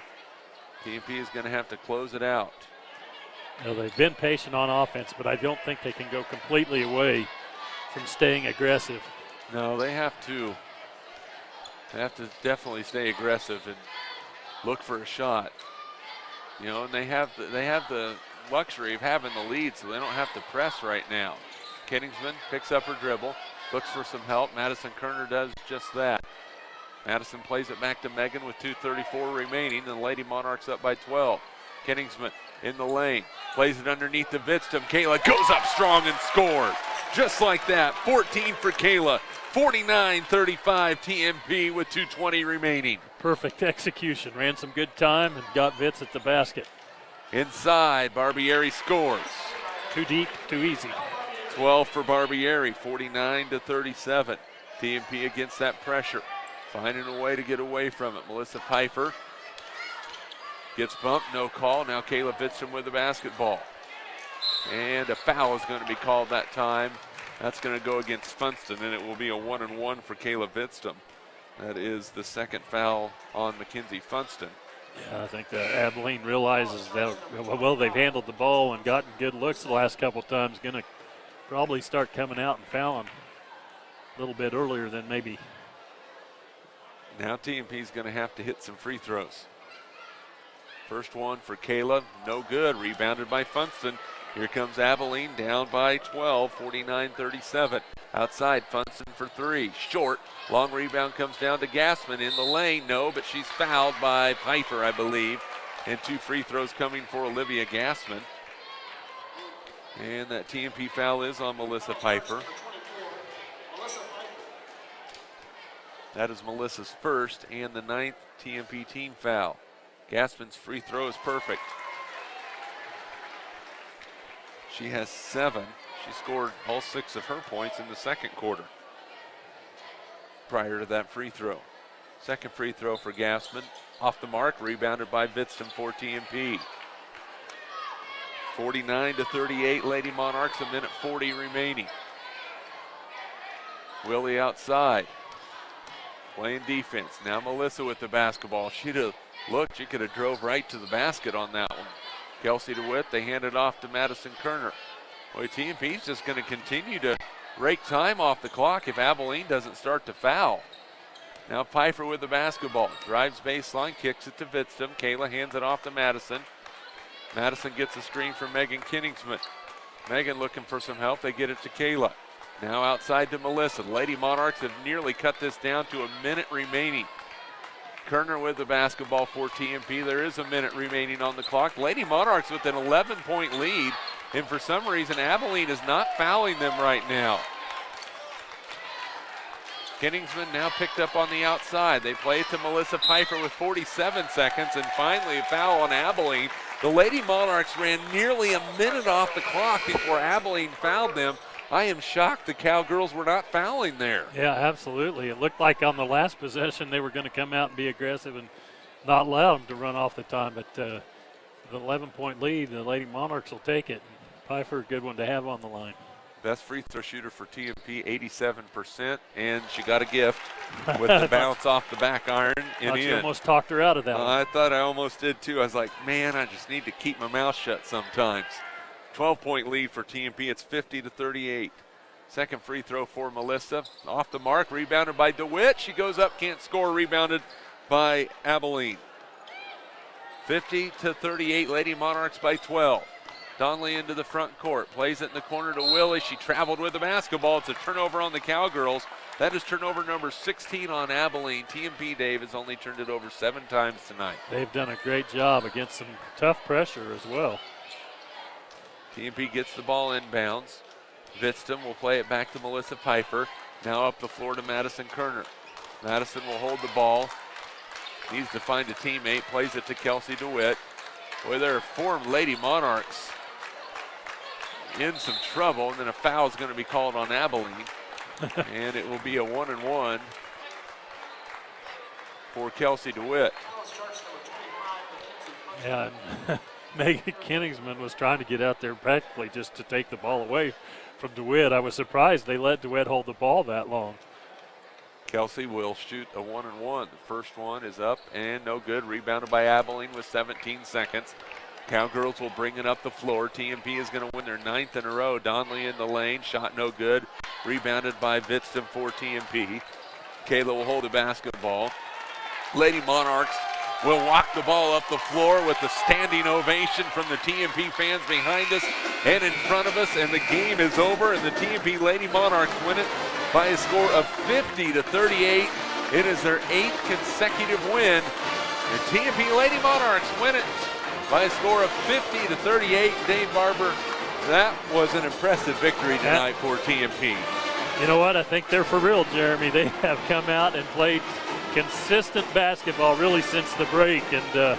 TMP is going to have to close it out. Well, they've been patient on offense, but I don't think they can go completely away from staying aggressive. No, they have to. They have to definitely stay aggressive and look for a shot. You know, and they have the luxury of having the lead, so they don't have to press right now. Kenningsman picks up her dribble, looks for some help. Madison Kerner does just that. Madison plays it back to Megan with 2:34 remaining, and the Lady Monarchs up by 12. Kenningsman in the lane, plays it underneath the Vitztum. Kayla goes up strong and scores. Just like that, 14 for Kayla. 49-35 TMP with 2:20 remaining. Perfect execution, ran some good time and got Vitz at the basket. Inside, Barbieri scores. Too deep, too easy. 12 for Barbieri, 49-37. TMP against that pressure, finding a way to get away from it. Melissa Pfeiffer gets bumped, no call. Now Kayla Vitztum with the basketball. And a foul is going to be called that time. That's going to go against Funston, and it will be a 1-and-1 for Kayla Vitztum. That is the second foul on Mackenzie Funston. Yeah, I think that Abilene realizes that, well, they've handled the ball and gotten good looks the last couple of times. Going to probably start coming out and fouling a little bit earlier than maybe. Now TMP is going to have to hit some free throws. First one for Kayla, no good. Rebounded by Funston. Here comes Abilene down by 12, 49-37. Outside, Funston for 3. Short. Long rebound comes down to Gassman in the lane. No, but she's fouled by Pfeiffer, I believe. And 2 free throws coming for Olivia Gassman. And that TMP foul is on Melissa Pfeiffer. That is Melissa's first and the 9th TMP team foul. Gassman's free throw is perfect. She has 7. She scored all 6 of her points in the second quarter prior to that free throw. Second free throw for Gassman. Off the mark, rebounded by Vitztum for TMP. 49-38, Lady Monarchs, a minute 40 remaining. Willie outside, playing defense. Now Melissa with the basketball. She'd have looked, she could have drove right to the basket on that one. Kelsey DeWitt, they hand it off to Madison Kerner. Boy, TMP's just going to continue to rake time off the clock if Abilene doesn't start to foul. Now Pfeiffer with the basketball. Drives baseline, kicks it to Vitztum. Kayla hands it off to Madison. Madison gets a screen from Megan Kenningsman. Megan looking for some help. They get it to Kayla. Now outside to Melissa. The Lady Monarchs have nearly cut this down to a minute remaining. Kerner with the basketball for TMP. There is a minute remaining on the clock. Lady Monarchs with an 11-point lead, and for some reason Abilene is not fouling them right now. Kenningsman now picked up on the outside. They play it to Melissa Pfeiffer with 47 seconds, and finally a foul on Abilene. The Lady Monarchs ran nearly a minute off the clock before Abilene fouled them. I am shocked the Cowgirls were not fouling there. Yeah, absolutely. It looked like on the last possession they were going to come out and be aggressive and not allow them to run off the time. But the 11-point lead, the Lady Monarchs will take it. Pfeiffer, a good one to have on the line. Best free throw shooter for TMP, 87%, and she got a gift with the bounce off the back iron and You in. almost talked her out of that one. I thought I almost did too. I was like, man, I just need to keep my mouth shut sometimes. 12-point lead for TMP. It's 50-38. Second free throw for Melissa. Off the mark, rebounded by DeWitt. She goes up, can't score, rebounded by Abilene. 50-38, Lady Monarchs by 12. Donnelly into the front court, plays it in the corner to Willie. She traveled with the basketball. It's a turnover on the Cowgirls. That is turnover number 16 on Abilene. TMP, Dave, has only turned it over 7 times tonight. They've done a great job against some tough pressure as well. TMP gets the ball inbounds. Vidston will play it back to Melissa Pfeiffer. Now up the floor to Madison Kerner. Madison will hold the ball. Needs to find a teammate. Plays it to Kelsey DeWitt. Boy, there are 4 Lady Monarchs in some trouble, and then a foul is going to be called on Abilene. And it will be a 1-and-1 for Kelsey DeWitt. Yeah, and Megan Kenningsman was trying to get out there practically just to take the ball away from DeWitt. I was surprised they let DeWitt hold the ball that long. Kelsey will shoot a 1-and-1. The first one is up and no good. Rebounded by Abilene with 17 seconds. Cowgirls will bring it up the floor. TMP is going to win their 9th in a row. Donnelly in the lane, shot no good. Rebounded by Vidston for TMP. Kayla will hold the basketball. Lady Monarchs will walk the ball up the floor with the standing ovation from the TMP fans behind us and in front of us, and the game is over, and the TMP Lady Monarchs win it by a score of 50-38. It is their 8th consecutive win. The TMP Lady Monarchs win it by a score of 50-38. Dave Barber, that was an impressive victory tonight for TMP. You know what? I think they're for real, Jeremy. They have come out and played consistent basketball really since the break. And,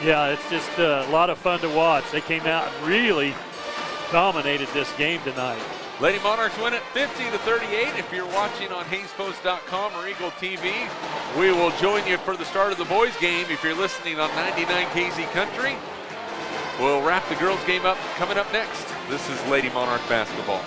yeah, it's just a lot of fun to watch. They came out and really dominated this game tonight. Lady Monarchs win it 50-38. If you're watching on HanesPost.com or Eagle TV, we will join you for the start of the boys game. If you're listening on 99 KZ Country, we'll wrap the girls game up coming up next. This is Lady Monarch basketball.